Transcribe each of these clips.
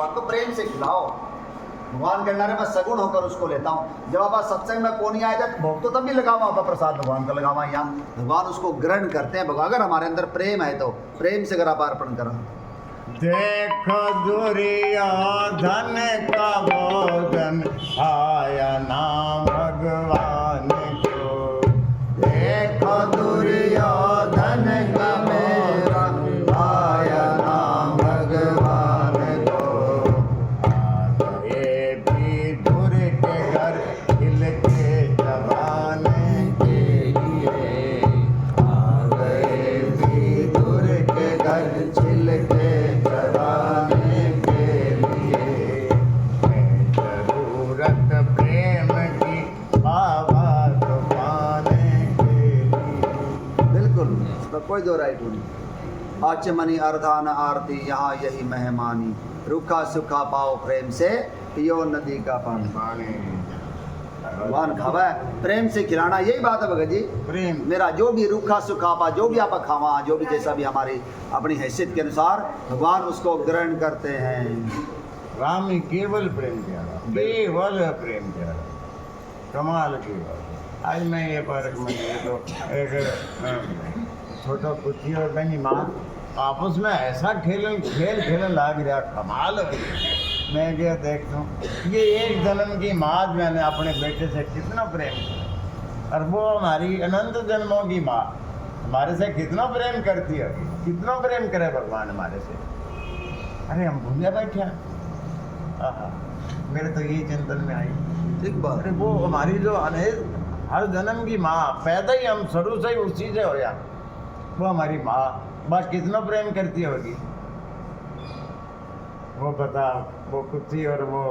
भगवान को प्रेम से खिलाओ। भगवान कहना है मैं सगुण होकर उसको लेता हूँ। जब आप सत्संग में कौन आए थे भोग तो तब भी लगावा, आप प्रसाद भगवान का लगावा, यहाँ भगवान उसको ग्रहण करते हैं। भगवान अगर हमारे अंदर प्रेम है तो प्रेम से अगर आप अर्पण करा। देखो दुर्योधन का भोजन आया नाम भगवान को, देखो दुर्योधन का मेरा आया नाम भगवान को। आ गए विदुर के घर खिल के चबाने के लिए, आ गए विदुर के घर छिल के चबाने के लिए। है जरूरत प्रेम की आवाज़ पाने के लिए। बिल्कुल इसमें कोई दो राइट नहीं। आचमनी अर्धान आरती यहाँ यही मेहमानी, रूखा सूखा पाओ प्रेम से पियो नदी का पानी। भगवान खावा है प्रेम से खिलाना, यही बात है भगत जी। प्रेम मेरा जो भी रूखा सूखा पा, जो भी आप खावा, जो भी जैसा भी हमारी अपनी हैसियत के अनुसार भगवान उसको ग्रहण करते हैं। राम ही केवल प्रेम प्यारा, केवल प्रेम प्यारा, कमाल की बात। आज मैं ये पार्क में गया तो एक छोटा कुत्ती और मेरी माँ आपस में ऐसा खेल खेलने लग गया, कमाल हो गई। मैं गया देखता हूँ ये एक जन्म की माँ मैंने अपने बेटे से कितना प्रेम किया, और वो हमारी अनंत जन्मों की माँ हमारे से कितना प्रेम करती है, कितना प्रेम करे भगवान हमारे से। अरे हम भूलिया बैठे हैं। आहा, मेरे तो यही चिंतन में आई, ठीक बात। अरे वो हमारी जो अनेक हर जन्म की माँ, पैदा ही हम शुरू से ही उसी से होया, वो हमारी माँ बस कितना प्रेम करती होगी। वो बता वो कुत्ती और वो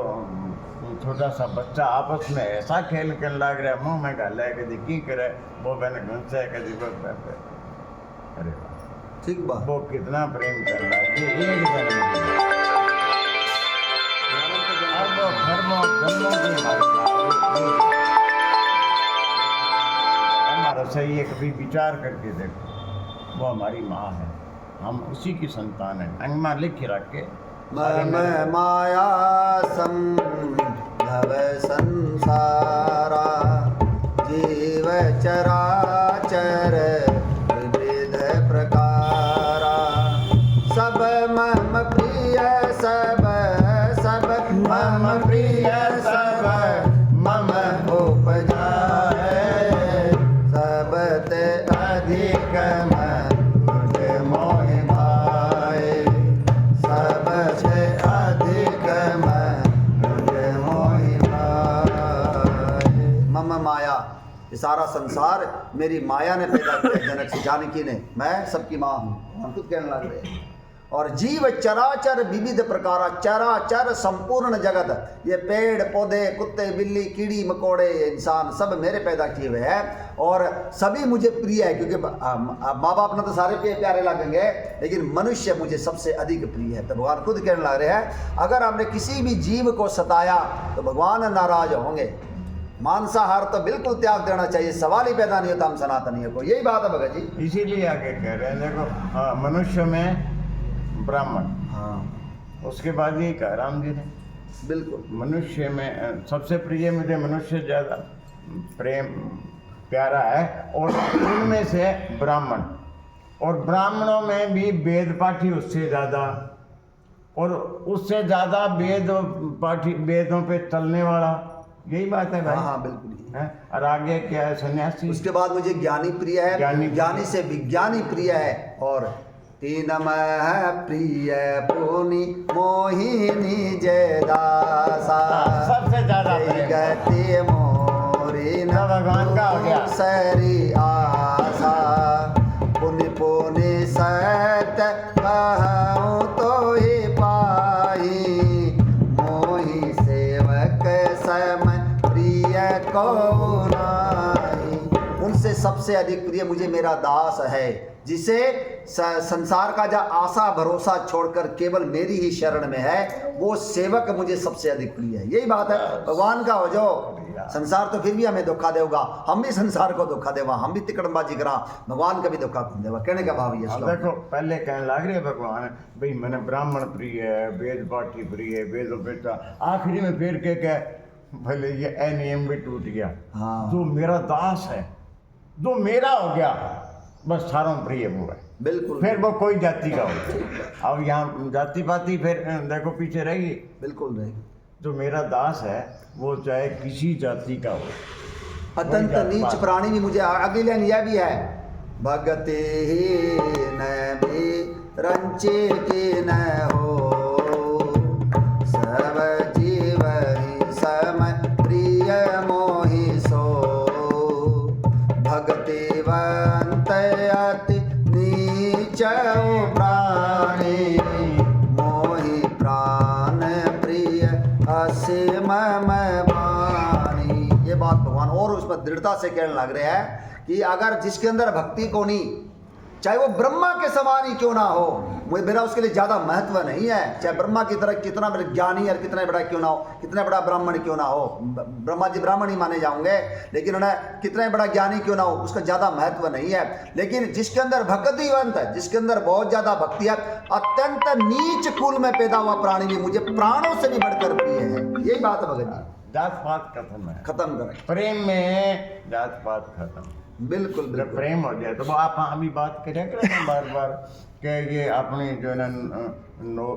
छोटा सा बच्चा आपस में ऐसा खेल कर लग रहा है, मुँह में गाला है कभी की करे, वो मैंने घुसा है कभी वो अरे वाह, ठीक बात। वो कितना प्रेम कर रहा है कि एक जन्म की। अब वो धर्मों जन्मों की हमारा सही है, कभी विचार करके देखो, वो हमारी माँ है, हम उसी की संतान है। अंगमा लिख रख के मम माया संभव संसारा, जीव चराचर विविध प्रकारा, सब मम प्रिय सब मम प्रिय सब मम उपजा है, सब ते अधिक मुझे मोह भाए, सबसे अधिक मुझे मोह भाए। मम माया, ये सारा संसार मेरी माया ने पैदा किया, जनक से जानकी ने, मैं सबकी माँ हूँ, हम खुद कहने लग रहे हैं। और जीव चराचर विविध प्रकारा, चराचर संपूर्ण जगत, ये पेड़ पौधे कुत्ते बिल्ली कीड़ी मकोड़े इंसान सब मेरे पैदा किए हुए हैं, और सभी मुझे प्रिय है, क्योंकि माँ बाप ने तो सारे प्यारे लगेंगे, लेकिन मनुष्य मुझे सबसे अधिक प्रिय है। तो भगवान खुद कहने लग रहे हैं अगर हमने किसी भी जीव को सताया तो भगवान नाराज होंगे। मांसाहार तो बिल्कुल त्याग देना चाहिए, सवाल ही पैदा नहीं होता हम सनातनियों को, यही बात है भगत जी। इसीलिए आगे कह रहे हैं देखो, मनुष्य में ब्राह्मण, हाँ उसके बाद ये कहा राम जी ने, बिल्कुल मनुष्य में सबसे प्रिय मुझे मनुष्य ज़्यादा प्रेम प्यारा है, और उनमें से ब्राह्मण, और ब्राह्मणों में भी वेद पाठी उससे ज़्यादा, और उससे ज़्यादा वेद पाठी वेदों पे चलने वाला, यही बात है भाई। हाँ हाँ बिल्कुल है? और आगे क्या है, सन्यासी। उसके बाद मुझे ज्ञानी प्रिय है, ज्ञानी से विज्ञानी प्रिय है, और तीन मह प्रिय पुनि मोहिनी जय दासा, सबसे ज्यादा गति मोरी न भगवान का हो गया। सरी आशा, पुनि पुनि सत कहूँ तो ही पाई, मोहि सेवक सम प्रिय को नाई। उनसे सबसे अधिक प्रिय मुझे मेरा दास है, जिसे संसार का जो आशा भरोसा छोड़कर केवल मेरी ही शरण में है, वो सेवक मुझे सबसे अधिक प्रिय है। यही बात है भगवान का। हो जो संसार तो फिर भी हमें धोखा देगा, हम भी संसार को धोखा देवा, हम भी तिकड़बाजी करा, भगवान का भी धोखा देवा। कहने का भाव ये अब श्लोक। देखो पहले कहने लग रहे भगवान भाई मैंने ब्राह्मण प्रिय है, वेद पाठी प्रिय है, वेदों बेटा, आखिरी में फिर के भले ये अनियम भी टूट गया। हाँ। जो मेरा दास है, जो मेरा हो गया, बस सारों प्रिय वो है। बिल्कुल। फिर वो कोई जाति का हो। अब यहाँ जाति पाति फिर देखो पीछे रहेगी। बिल्कुल रहेगी। जो मेरा दास है वो चाहे किसी जाति का हो, अत्यंत नीच प्राणी भी मुझे। अगली लाइन यह भी है, भगते न भी रंचे के न हो, सब जीव ही सम प्रिय मोहि सो, भगतिवंत अति नीच प्राणी, मोहि प्राण प्रिय असीम वाणी। ये बात भगवान और उस पर दृढ़ता से कहने लग रहे हैं कि अगर जिसके अंदर भक्ति को नहीं, चाहे वो ब्रह्मा के समान ही क्यों ना हो, मेरा उसके लिए ज़्यादा महत्व नहीं है। चाहे ब्रह्मा की तरह कितना बड़ा ज्ञानी और कितना बड़ा क्यों ना हो, कितना बड़ा ब्राह्मण क्यों ना हो, ब्रह्मा जी ब्राह्मण ही माने जाओगे, लेकिन उन्हें कितना बड़ा ज्ञानी क्यों ना हो, उसका ज़्यादा महत्व नहीं है। लेकिन जिसके अंदर भक्तिवंत है, जिसके अंदर बहुत ज़्यादा भक्ति है, अत्यंत नीच कुल में पैदा हुआ प्राणी भी मुझे प्राणों से भी बढ़कर प्रिय है। यही बात है भगत जी। जात पात खत्म है, खत्म करें प्रेम में जात पात खत्म। बिल्कुल जब बिल्कुल। प्रेम हो जाए तो वो आप अभी बात करें बार बार कि ये अपनी जो है ना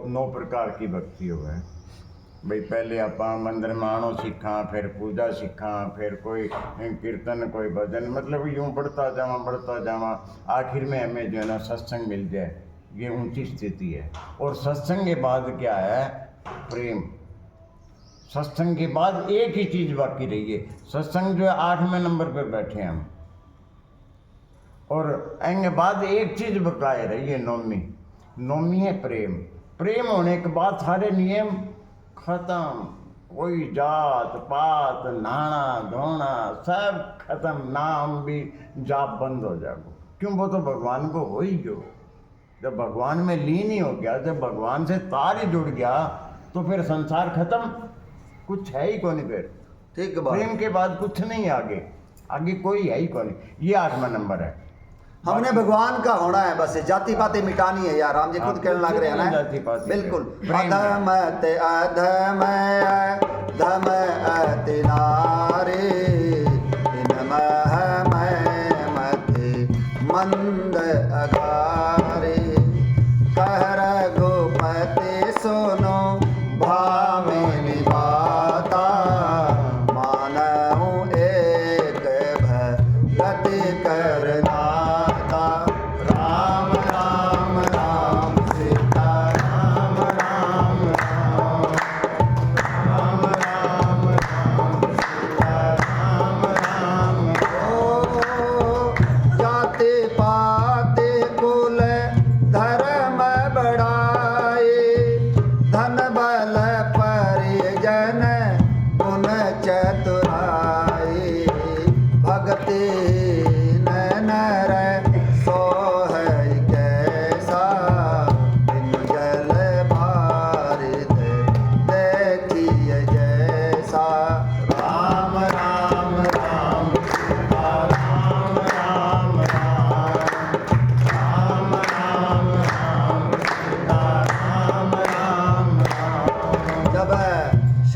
नौ प्रकार की भक्ति हो है भाई। पहले आप मंदिर में आनो सीखा, फिर पूजा सीखा, फिर कोई कीर्तन, कोई भजन, मतलब यूँ बढ़ता जावा, आखिर में हमें जो है ना सत्संग मिल जाए, ये ऊंची स्थिति है। और सत्संग के बाद क्या है? प्रेम। सत्संग के बाद एक ही चीज़ बाकी रही है, सत्संग जो है 8वें नंबर पे बैठे हैं हम, और आएंगे बाद एक चीज बकाए रही है, नौमी है प्रेम। प्रेम होने के बाद सारे नियम खत्म, कोई जात पात नहाना धोना सब खत्म, नाम भी जाप बंद हो जाएगा। क्यों? वो तो भगवान को हो ही गयो। जब भगवान में लीन ही हो गया, जब भगवान से तार ही जुड़ गया, तो फिर संसार खत्म, कुछ है ही कौन। फिर ठीक बात। प्रेम के बाद कुछ नहीं, आगे कोई है ही कौन। ये 8वां नंबर है। हमने भगवान का होना है, बस जाति पाति मिटानी है यार। राम जी खुद कहने लग रहे हैं ना, बिल्कुल। अधम ते अधम धम अति नारे, इनमह मति मंद अगारे, कह रघुपति सुनो भामिनी बाता, मानहु एक भगति करना।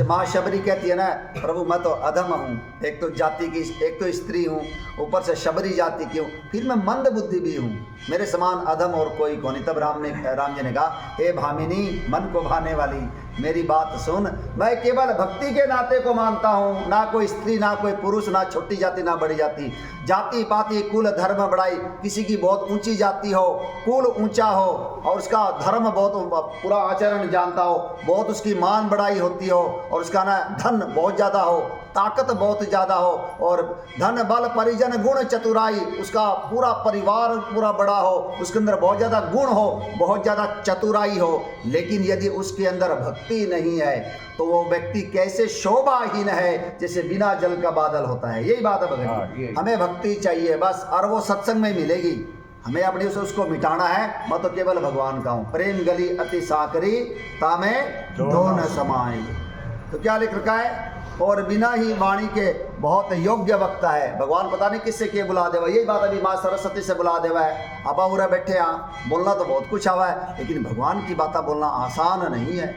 माँ शबरी कहती है ना, प्रभु मैं तो अधम हूँ, एक तो जाति की, एक तो स्त्री हूँ, ऊपर से शबरी जाति की हूँ, फिर मैं मंद बुद्धि भी हूँ, मेरे समान अधम और कोई कौन। तब राम जी ने कहा, हे भामिनी मन को भाने वाली, मेरी बात सुन, मैं केवल भक्ति के नाते को मानता हूँ, ना कोई स्त्री ना कोई पुरुष, ना छोटी जाति ना बड़ी जाति। जाति पाति कुल धर्म बढ़ाई, किसी की बहुत ऊंची जाति हो, कुल ऊंचा हो, और उसका धर्म बहुत पूरा आचरण जानता हो, बहुत उसकी मान बढ़ाई होती हो, और उसका ना धन बहुत ज़्यादा हो, ताकत बहुत ज़्यादा हो, और धन बल परिजन गुण चतुराई, उसका पूरा परिवार पूरा बड़ा हो, उसके अंदर बहुत ज़्यादा गुण हो, बहुत ज़्यादा चतुराई हो, लेकिन यदि उसके अंदर भक्ति नहीं है तो वो व्यक्ति कैसे शोभाहीन है, जैसे बिना जल का बादल होता है। यही बात है भगत, हमें भक्ति चाहिए बस, और वो सत्संग में मिलेगी। हमें अपनी उसको मिटाना है। मैं तो केवल भगवान का हूँ। प्रेम गली अति साकरी तामे दो न समाई। तो क्या लिख रखा है? और बिना ही वाणी के बहुत योग्य वक्ता है। भगवान पता नहीं किससे के बुला देवा। यही बात अभी माँ सरस्वती से बुला देवा है। आप उरा बैठे यहाँ बोलना तो बहुत कुछ आवा है, लेकिन भगवान की बातें बोलना आसान नहीं है।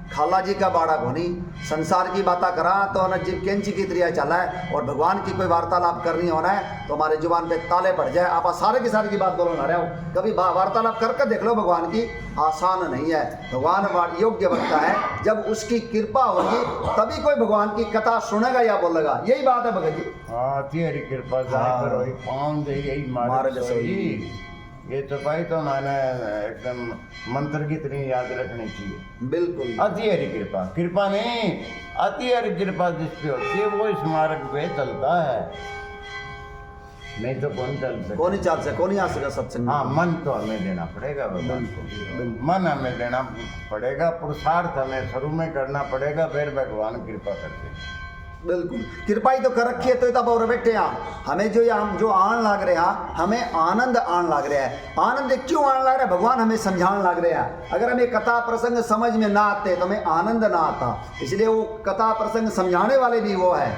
खाला जी का बाड़ा घोनी संसार की बातें करा तो न जीव केंची की त्रिया चला है, और भगवान की कोई वार्तालाप करनी होना है तो हमारे जुबान पे ताले पड़ जाए। आप सारे की सारी की बात बोलो ना रहे हो, कभी वार्तालाप करके देख लो। भगवान की आसान नहीं है। भगवान योग्य वक्ता है। जब उसकी कृपा होगी तभी कोई भगवान की कथा सुनेगा या बोलेगा। यही बात है भगत जी। हाँ, तेरी कृपा जाए करो, पाँव दे यही मार्ग सही। ये तो भाई तो मैंने एकदम मंत्र की तरह याद रखनी चाहिए। बिल्कुल। अति हरि कृपा, कृपा नहीं, अति हरि कृपा जिस पे होती है वो इस मार्ग पे चलता है, नहीं तो कौन चल सकता? कौन ही चल सकता, कौन ही आ सकता सत्संग। हाँ, मन तो हमें देना पड़ेगा भगवान को, मन हमें देना पड़ेगा, पुरुषार्थ हमें शुरू में करना पड़ेगा, फिर भगवान कृपा करते हैं। बिल्कुल, कृपा ही तो कर रखी है तो तब और बैठे यहाँ। हमें जो आन लाग रहे हैं, हमें आनंद आन लाग रहा है। आनंद क्यों आन लाग रहा है? भगवान हमें समझाने लाग रहे हैं। अगर हमें कथा प्रसंग समझ में ना आते तो हमें आनंद ना आता। इसलिए वो कथा प्रसंग समझाने वाले भी वो है,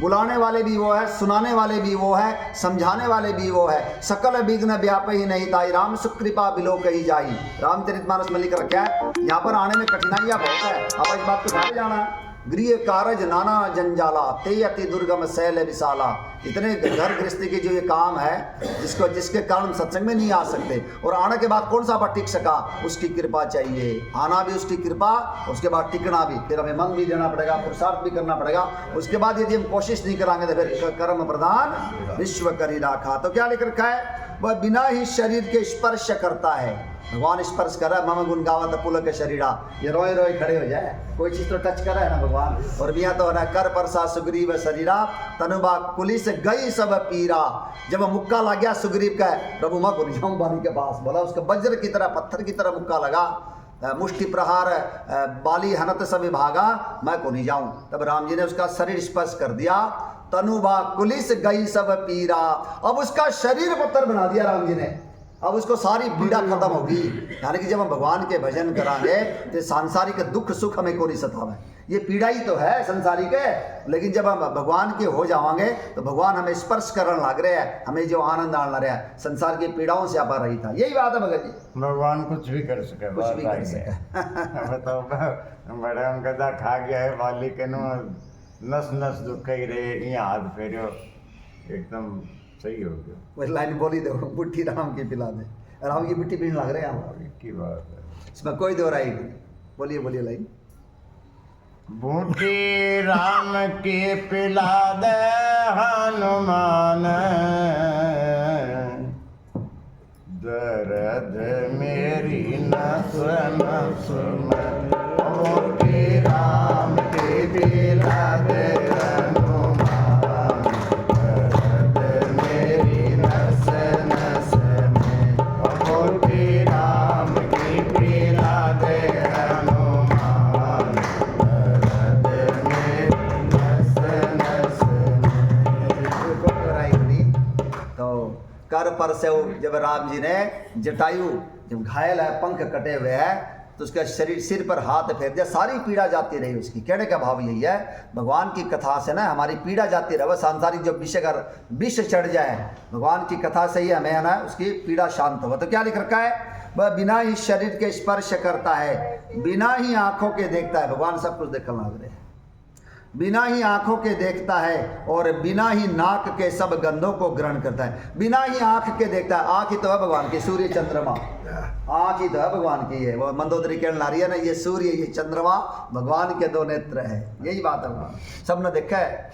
बुलाने वाले भी वो है, सुनाने वाले भी वो है, समझाने वाले भी वो है। सकल विघ्न व्याप ही नहीं ताई, राम सुकृपा बिलो कही जाई। रामचरितमानस में लिख रखा है। यहाँ पर आने में कठिनाइयाँ बहुत है। आप इस बात को ध्यान जाना। गृह कारज नाना जंजाला ते अति दुर्गम शैल विशाला। इतने घर गृहस्थी के जो ये काम है जिसके कारण सत्संग में नहीं आ सकते, और आने के बाद कौन सा बात टिक सका? उसकी कृपा चाहिए। आना भी उसकी कृपा, उसके बाद टिकना भी। फिर हमें मन भी देना पड़ेगा, पुरुषार्थ भी करना पड़ेगा। उसके बाद यदि हम कोशिश नहीं करांगे तो फिर कर्म प्रदान विश्व करी राखा। तो क्या लिख रखा है? वह बिना ही शरीर के स्पर्श करता है। भगवान स्पर्श कर रहा है। मम गुण गावत पुलक शरीरा। ये रोए रोए खड़े हो जाए, कोई चीज तो टच कर रहा है ना भगवान। और मियाँ तो है कर परसा सुग्रीव शरीरा, तनुबा कुलिस गई सब पीरा। जब मुक्का लग गया सुग्रीव का, प्रभु मैं घुर जाऊं बाली के पास। बोला उसका वज्र की तरह, पत्थर की तरह मुक्का लगा, मुष्टि प्रहार बाली हनत सब भागा, मैं को नहीं जाऊं। तब राम जी ने उसका शरीर स्पर्श कर दिया। तनुबा कुलिस गई सब पीरा। अब उसका शरीर पत्थर बना दिया राम जी ने। अब उसको सारी पीड़ा खत्म होगी। यानी कि जब हम भगवान के भजन करांगे तो सांसारिक दुख सुख हमें को नहीं सतावे। ये पीड़ा ही तो है संसारिक है, लेकिन जब हम भगवान के हो जावांगे तो भगवान हमें स्पर्श करने लग रहे हैं, हमें जो आनंद आने लग रहा है। संसार की पीड़ाओं से आपा रही था। यही बात है भगत जी। भगवान कुछ भी कर सके, कुछ भी कर सके। बताओ, बड़े हम गदा खा गया है वाली के नो नस नस दुख ही रहे, यहाँ हाथ फेरो एकदम सही हो गया। वही लाइन बोली दो, बुट्टी राम की पिला दे। राम की बुट्टी पीने लग रहे हैं हम। की बात है, इसमें कोई दो राय नहीं। बोलिए बोलिए लाइन। बूटी राम की पिला दे हनुमान, दर्द मेरी नस नस में। बूटी राम की पिला दे कर पर से जब राम जी ने जटायु जब घायल है, पंख कटे हुए है, तो उसका शरीर सिर पर हाथ फेर दिया, सारी पीड़ा जाती रही उसकी। कहने का भाव यही है, भगवान की कथा से ना हमारी पीड़ा जाती रहे। सांसारिक जो विष अगर विष चढ़ जाए, भगवान की कथा से ही हमें ना उसकी पीड़ा शांत हो। तो क्या लिख रखा है? वह बिना ही शरीर के स्पर्श करता है, बिना ही आंखों के देखता है। भगवान सब कुछ देखने लग रहे हैं। बिना ही आंखों के देखता है और बिना ही नाक के सब गंधों को ग्रहण करता है। बिना ही आंख के देखता है। आंख ही तो है भगवान की, सूर्य चंद्रमा आंख ही तो है भगवान की है। वो मंदोदरी किरण ला रही है ना, ये सूर्य ये चंद्रमा भगवान के दो नेत्र है। यही बात है, भगवान सबने देखा है।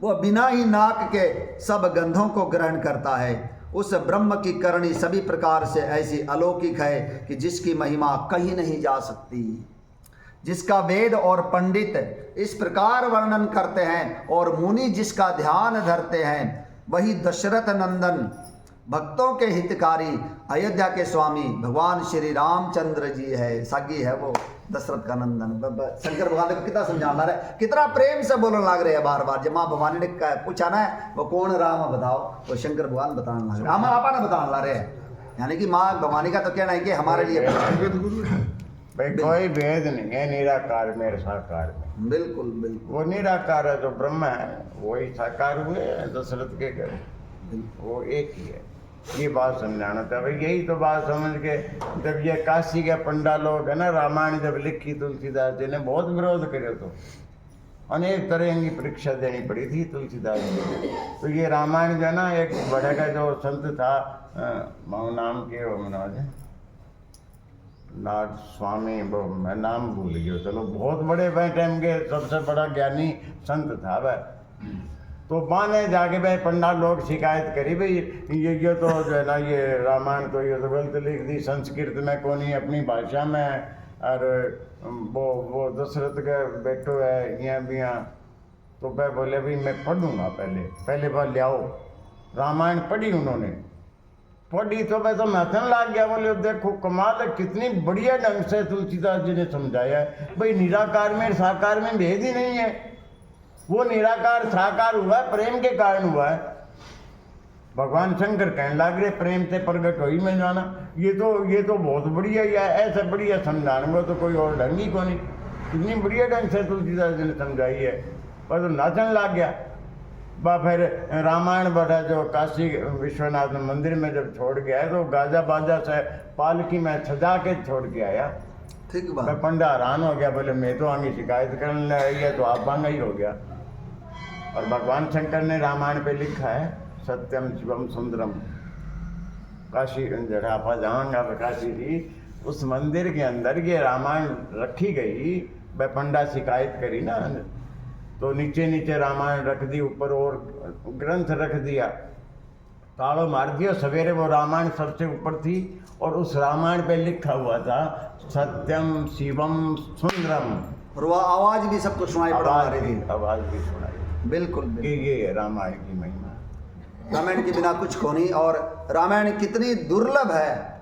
वो बिना ही नाक के सब गंधों को ग्रहण करता है। उस ब्रह्म की करणी सभी प्रकार से ऐसी अलौकिक है कि जिसकी महिमा कहीं नहीं जा सकती, जिसका वेद और पंडित इस प्रकार वर्णन करते हैं और मुनि जिसका ध्यान धरते हैं, वही दशरथ नंदन भक्तों के हितकारी अयोध्या के स्वामी भगवान श्री रामचंद्र जी है। सागी है वो दशरथ का नंदन। शंकर भगवान को कितना समझाना रहे, कितना प्रेम से बोलने लग रहे हैं बार बार। जब माँ भवानी ने पूछा ना वो कौन राम बताओ, वो शंकर भगवान बताने लग रहे, हम आपा ने बताने लग रहे हैं। यानी कि माँ भवानी का तो कहना है कि हमारे लिए भाई कोई भेद नहीं है निराकार में साकार में। बिल्कुल बिल्कुल। वो निराकार है जो ब्रह्म है वही साकार हुए दशरथ के घर, वो एक ही है। ये बात समझाना था भाई। यही तो बात समझ के जब ये काशी के पंडा लोग है ना, रामायण जब लिखी तुलसीदास जी ने बहुत विरोध करे, तो अनेक तरह की परीक्षा देनी पड़ी थी तुलसीदास जी को। तो ये रामायण जो है ना, एक बड़े का जो संत था मऊ नाम के मनोज नाथ स्वामी, वो मैं नाम भूल गया, चलो बहुत बड़े वह टाइम के सबसे बड़ा ज्ञानी संत था वह। तो माने जाके भाई पंडा लोग शिकायत करी भाई ये तो जो है ना ये रामायण तो ये तो गलत लिख दी, संस्कृत में कोनी अपनी भाषा में, और वो दशरथ के बेटो है यहाँ भी यहाँ। तो वह बोले भाई मैं पढ़ूंगा, पहले बार ले आओ। रामायण पढ़ी उन्होंने, पढ़ी तो मैं तो महसन लग गया। बोले देखो कमाल है, कितनी बढ़िया ढंग से तुलसीदास जी ने समझाया है। भाई निराकार में साकार में भेद ही नहीं है। वो निराकार साकार हुआ प्रेम के कारण हुआ है। भगवान शंकर कहने लग रहे प्रेम से प्रगट हो ही में जाना। ये तो बहुत बढ़िया ही है, ऐसा बढ़िया समझाने को तो कोई और ढंग ही को नहीं। कितनी बढ़िया ढंग से तुलसीदास जी ने समझाई है। पर तो नाचन लग गया। फिर रामायण बढ़ा जो काशी विश्वनाथ मंदिर में जब छोड़ गया है तो गाजा बाजा से पालकी में सजा के छोड़ के आया। ठीक बात। मैं पंडा हैरान हो गया, बोले मैं तो आगे शिकायत करने लगी है तो आप भांगा ही हो गया। और भगवान शंकर ने रामायण पे लिखा है सत्यम शिवम सुंदरम। काशी जगह आप जाऊँगा काशी थी, उस मंदिर के अंदर ये रामायण रखी गई। वह पंडा शिकायत करी ना, तो नीचे रामायण रख दी, ऊपर और ग्रंथ रख दिया, ताड़ो मार दिया। सवेरे वो रामायण सबसे ऊपर थी और उस रामायण पे लिखा हुआ था सत्यम शिवम सुंदरम। और वह आवाज भी सबको सुनाई पड़ा रही थी। आवाज भी सुनाई। बिल्कुल, बिल्कुल। ये है रामायण की महिमा। रामायण के बिना कुछ को नहीं। और रामायण कितनी दुर्लभ है,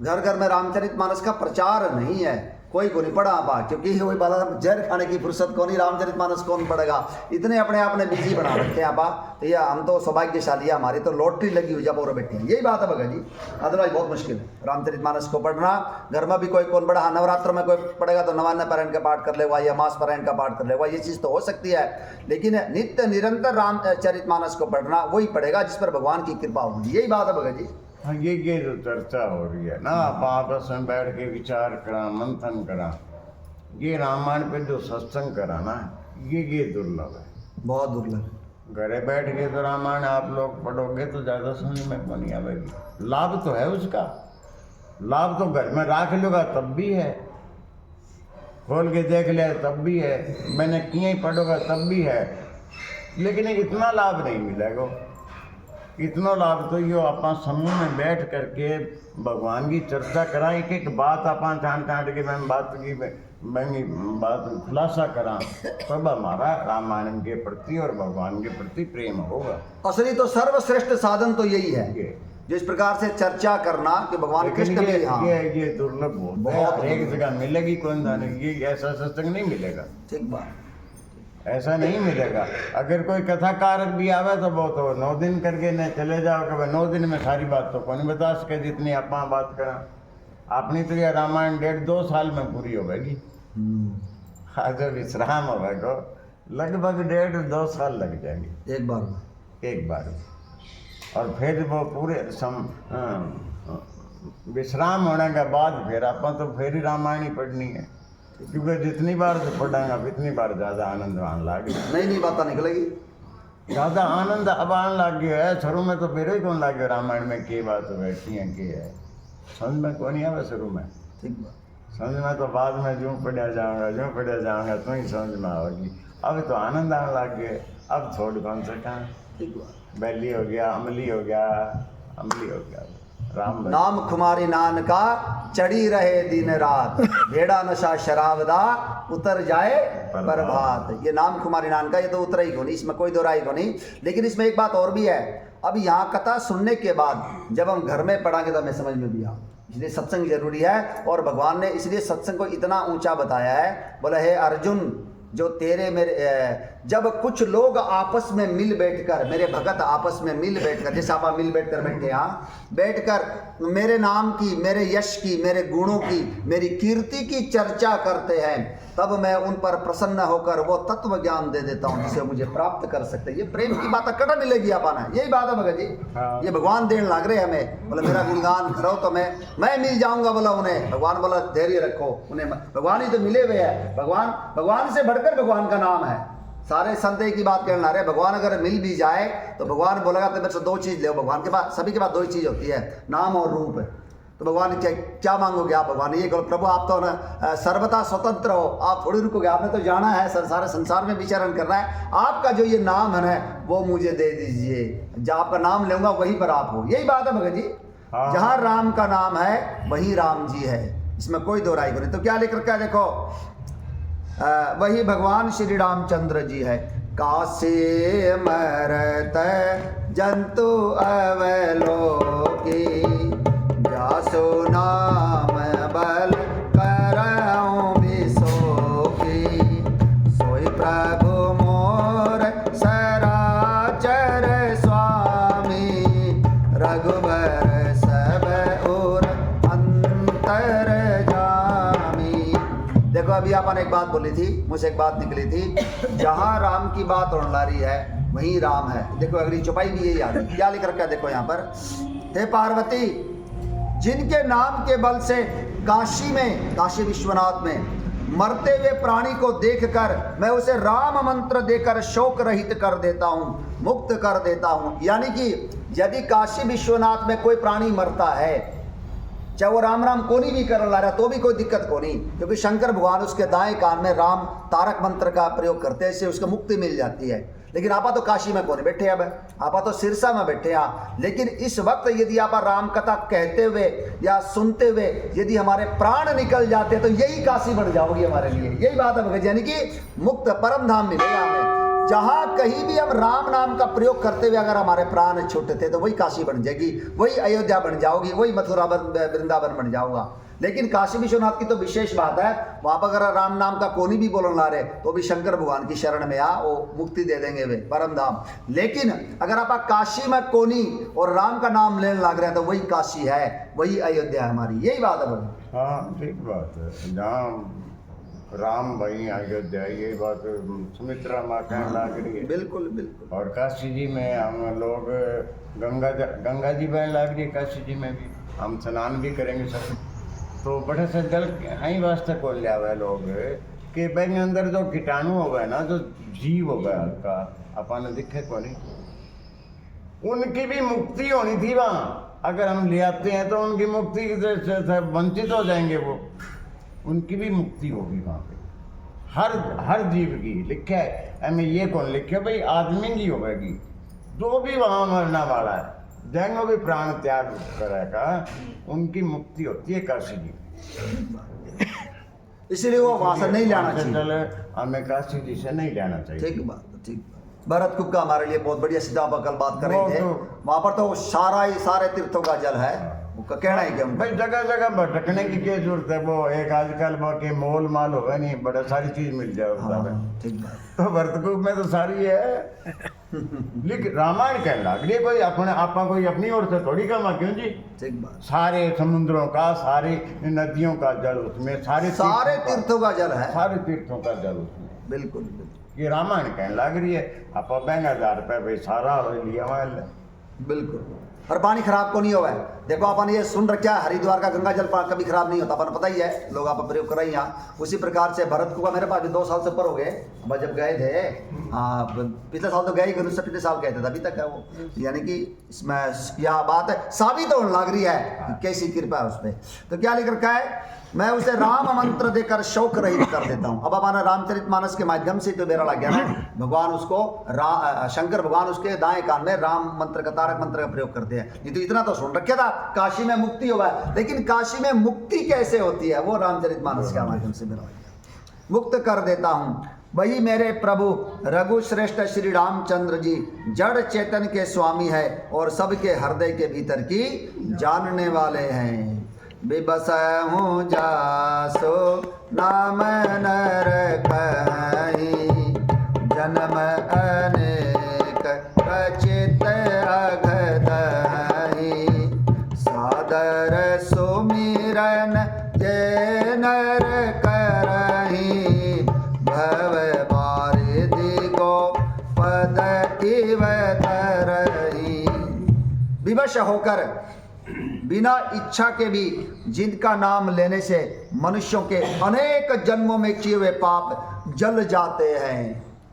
घर घर में रामचरितमानस का प्रचार नहीं है, कोई को नहीं पढ़ा पा। क्योंकि वही बाला जहर खाने की फुर्सत कौन ही रामचरितमानस कौन पढ़ेगा। इतने अपने आप ने बिजी बना रखे हैं आपा। तो यह हम तो सौभाग्यशाली है, हमारी तो लॉटरी लगी हुई जब और बैठे हैं। यही बात है भगत जी, अदरवाइज बहुत मुश्किल है रामचरितमानस को पढ़ना। घर में भी कोई कौन पढ़ा, नवरात्र में कोई पढ़ेगा तो नवान्न पारायण का पाठ कर लेगा या मास पारायण का पाठ कर लेगा, ये चीज़ तो हो सकती है। लेकिन नित्य निरंतर रामचरितमानस को पढ़ना वही पढ़ेगा जिस पर भगवान की कृपा होगी। यही बात है भगत जी। हाँ, ये जो चर्चा हो रही है ना, आप आपस में बैठ के विचार करा, मंथन करा, ये रामायण पे जो सत्संग करा ना, ये दुर्लभ है, बहुत दुर्लभ। घरे बैठ के तो रामायण आप लोग पढ़ोगे तो ज़्यादा समझ में नहीं आएगी। लाभ तो है उसका, लाभ तो घर में रख लोगा तब भी है, खोल के देख लिया तब भी है, मैंने किए ही पढ़ोगा तब भी है। लेकिन इतना लाभ नहीं मिलेगा। इतना लाभ तो यो अपना समूह में बैठ करके भगवान की चर्चा करा, एक एक बात अपन छांट के मैं बात की मैं बात खुलासा करा, तब हमारा रामायण के प्रति और भगवान के प्रति प्रेम होगा। असली तो सर्वश्रेष्ठ साधन तो यही है, जिस प्रकार से चर्चा करना कि भगवान कृष्ण भी। हाँ, ये दुर्लभ बहुत एक जगह मिलेगी, कौन जाने ये ऐसा सत्संग नहीं मिलेगा। ठीक बात, ऐसा नहीं मिलेगा। अगर कोई कथाकारक भी आवे तो वो तो 9 दिन करके न चले जाओ कि 9 दिन में सारी बात तो कौन बता सके जितनी आप बात करा। अपनी तो यह रामायण 1.5-2 साल में पूरी होगी। आज विश्राम होगा लगभग 1.5-2 साल लग जाएंगे एक बार। और फिर वो पूरे विश्राम होने के बाद फिर आप तो फिर ही रामायण ही पढ़नी है, क्योंकि जितनी बार तो पढ़ेंगे उतनी बार ज़्यादा आनंद आने लगे। नई बात निकलेगी, ज़्यादा आनंद अब आने लग गया है। शुरू में तो फिर ही कौन लग गया रामायण में की बात बैठी है कि है, समझ में कौन नहीं आवे शुरू में। ठीक बात, समझ में तो बाद में जो पढ़ा जाऊँगा तो ही समझ में आएगी। अब तो आनंद आने लग गए, अब छोड़ कौन सा कहाँ। ठीक बात। बैली हो गया, अमली हो गया, राम भाई। नाम खुमारी नान का चढ़ी रहे दिन रात, भेड़ा नशा शराबदा उतर जाए प्रभात। ये नाम खुमारी नान का, ये तो उतरा ही को नहीं, इसमें कोई दो राय को नहीं। लेकिन इसमें एक बात और भी है, अब यहाँ कथा सुनने के बाद जब हम घर में पढ़ांगे तो हमें समझ में भी आ, इसलिए सत्संग जरूरी है। और भगवान ने इसलिए सत्संग को इतना ऊंचा बताया है, बोला हे अर्जुन जो तेरे मेरे जब कुछ लोग आपस में मिल बैठकर, मेरे भगत आपस में मिल बैठकर, जैसे आप मिल बैठकर बैठे यहाँ बैठकर मेरे नाम की, मेरे यश की, मेरे गुणों की, मेरी कीर्ति की चर्चा करते हैं, तब मैं उन पर प्रसन्न होकर वो तत्व ज्ञान दे देता हूँ जिसे मुझे प्राप्त कर सकते हैं। ये प्रेम की बात कटा मिलेगी आपने, यही बात है भगत जी। ये भगवान देने लग रहे हमें, बोला मेरा गुणगान करो तो मैं मिल जाऊंगा, बोला उन्हें। भगवान बोला धैर्य रखो, उन्हें भगवान ही तो मिले हुए हैं। भगवान से बढ़कर भगवान का नाम है। सारे संत की बात कहने ला रहे, भगवान अगर मिल भी जाए तो भगवान बोलेगा तो मेरे से दो चीज ले। भगवान के पास, सभी के पास दो ही चीज होती है, नाम और रूप। तो भगवान क्या मांगोगे आप? भगवान ये कहो प्रभु आप तो ना सर्वथा स्वतंत्र हो, आप थोड़ी रुकोगे, आपने तो जाना है सारे संसार में विचरण करना है, आपका जो ये नाम है ना वो मुझे दे दीजिए, जब आपका नाम लूंगा वहीं पर आप हो। यही बात है भगत जी, जहां राम का नाम है वहीं राम जी है, इसमें कोई दो राय को नहीं। तो क्या लेकर क्या देखो, वही भगवान श्री रामचंद्र जी है। कासे मरत जंतु अवलोकी, जासो नाम बल करऊं बिसोकी, सोई प्रभु मोर सराचर स्वामी, रघुबर सब और अंतर जामी। देखो अभी आपने एक बात बोली थी, मुझसे एक बात निकली थी, जहां राम की बात होने ला रही है वहीं राम है। देखो अगली चौपाई भी यही आ रही, क्या लिख रखा है देखो यहाँ पर, हे पार्वती जिनके नाम के बल से काशी में, काशी विश्वनाथ में मरते हुए प्राणी को देखकर मैं उसे राम मंत्र देकर शोक रहित कर देता हूँ, मुक्त कर देता हूँ। यानी कि यदि काशी विश्वनाथ में कोई प्राणी मरता है, चाहे वो राम राम कोनी भी कर ला रहा है तो भी कोई दिक्कत को नहीं, क्योंकि शंकर भगवान उसके दाएं कान में राम तारक मंत्र का प्रयोग करते हैं, इससे उसको मुक्ति मिल जाती है। लेकिन आपा तो काशी में कौन बैठे, अब आपा तो सिरसा में बैठे हैं। लेकिन इस वक्त यदि आप राम कथा कहते हुए या सुनते हुए यदि हमारे प्राण निकल जाते तो यही काशी बन जाओगी हमारे लिए। यही बात है भगत, यानी कि मुक्त परम धाम मिलेगा हमें। जहां कहीं भी हम राम नाम का प्रयोग करते हुए अगर हमारे प्राण छूटते तो वही काशी बन जाएगी, वही अयोध्या बन जाओगी, वही मथुरा वृंदावन बन जाऊंगा। लेकिन काशी विश्वनाथ की तो विशेष बात है, वहां पर अगर राम नाम का कोनी भी बोलने ला रहे तो भी शंकर भगवान की शरण में आ, वो मुक्ति दे देंगे वे परम धाम। लेकिन अगर आप काशी में कोनी और राम का नाम लेने लग रहे हैं तो वही काशी है, वही अयोध्या है हमारी। यही बात है भाई। हाँ ठीक बात है, जहाँ राम वहीं अयोध्या, ये बात सुमित्रा माँ कहने लग रही है। बिल्कुल बिल्कुल। और काशी जी में हम लोग गंगा जी बहने लग रही है, काशी जी में भी हम स्नान भी करेंगे सब। तो बड़े से जल यहीं वास्ते को लिया हुआ है लोग कि भाई अंदर जो कीटाणु हो गए ना, जो जीव हो गया हल्का अपन दिखे को नहीं, उनकी भी मुक्ति होनी थी वहाँ। अगर हम ले आते हैं तो उनकी मुक्ति से वंचित हो जाएंगे, वो उनकी भी मुक्ति होगी वहाँ पे। हर जीव की लिखा है, हमें ये कौन लिखे भाई आदमी की होगी, जो भी वहाँ मरना वाला है, जैनो भी प्राण त्याग करेगा उनकी मुक्ति होती है काशी जी। इसलिए वो वहां से नहीं जाना चाहिए, हमें काशी जी से नहीं जाना चाहिए। ठीक बात, ठीक। भरत कुक का हमारे लिए बहुत बढ़िया सीधा कल बात कर रहे थे, वहां पर तो सारे तीर्थों का जल है, उसका कहना ही क्या भाई। जगह जगह भटकने की क्या जरूरत है, वो एक आजकल वो के मोल माल होगा नहीं, बड़ा सारी चीज मिल जाए। हाँ, ठीक बात। तो भरत कुक में तो सारी है। लेकिन रामायण कहने लग रही है, कोई अपने आपा कोई अपनी ओर से थोड़ी कमा, क्यों जी? ठीक बात। सारे समुद्रों का, सारी नदियों का जल उसमें, सारे तीर्थों का जल है, सारे तीर्थों का जल उसमें। बिल्कुल बिल्कुल। ये रामायण कहने लग रही है। आप 5000 रुपये भाई सारा लिया हुआ है। बिल्कुल। और पानी खराब को नहीं हुआ है। देखो अपन ये सुन रखा है, हरिद्वार का गंगा जल कभी खराब नहीं होता, अपन पता ही है, लोग आप प्रयोग कर रहे हैं यहाँ। उसी प्रकार से भरत कुका मेरे पास भी 2 साल से ऊपर हो गए, अब जब गए थे, हाँ पिछले साल तो गए ही, उससे पिछले साल गए थे, अभी तक है वो। यानी कि इसमें यह बात है साबित होने लग रही है कि कैसी कृपा है उस पर। तो क्या लिख रखा है, मैं उसे राम मंत्र देकर शोक रहित कर देता हूँ। अब हमारा रामचरितमानस के माध्यम से तो बेरा लग गया ना, भगवान उसको शंकर भगवान उसके दाएं कान में राम मंत्र का, तारक मंत्र का प्रयोग करते हैं। नहीं तो इतना तो सुन रखा था काशी में मुक्ति होगा, लेकिन काशी में मुक्ति कैसे होती है वो रामचरितमानस के माध्यम से बेरा लग गया। मुक्त कर देता हूँ वही मेरे प्रभु रघु श्रेष्ठ श्री रामचंद्र जी, जड़ चेतन के स्वामी है और सबके हृदय के भीतर की जानने वाले हैं। बिबस हूँ जासो नाम नर कहीं, जन्म अनेक रचित अघदहि, सादर सुमिरन जे नर करहीं, भव बारिधि को पद इव तरही। विवश होकर बिना इच्छा के भी जिनका नाम लेने से मनुष्यों के अनेक जन्मों में किए हुए पाप जल जाते हैं।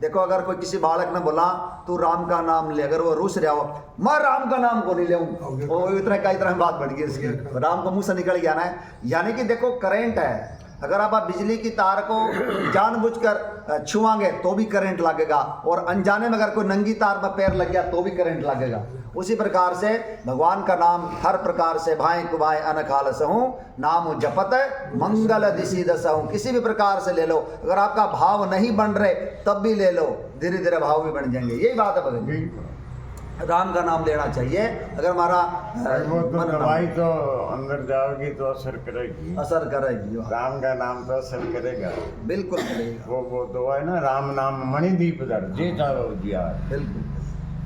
देखो अगर कोई किसी बालक ने बोला तू राम का नाम ले, अगर वो रूस रहा हो, मैं राम का नाम को नहीं ले, वो इतना का इतना बात बढ़ गई इसकी, राम को मुंह से निकल गया ना। यानी कि देखो करंट है, अगर आप बिजली की तार को जानबूझकर छुआंगे तो भी करंट लगेगा, और अनजाने में अगर कोई नंगी तार पर पैर लग गया तो भी करंट लगेगा। उसी प्रकार से भगवान का नाम हर प्रकार से भाई कुभाई अनखाल सहूँ, नाम जपत मंगल दिशी दसहूँ। किसी भी प्रकार से ले लो, अगर आपका भाव नहीं बन रहे तब भी ले लो, धीरे धीरे भाव भी बन जाएंगे। यही बात है भगवान, राम का नाम लेना चाहिए। अगर हमारा वो तो दवाई तो अंदर जाओगी तो असर करेगी, असर करेगी, राम का नाम तो असर करेगा, बिल्कुल करेगा। वो दवा है ना, राम नाम मणिदीप धर जे चाहो दिया। बिल्कुल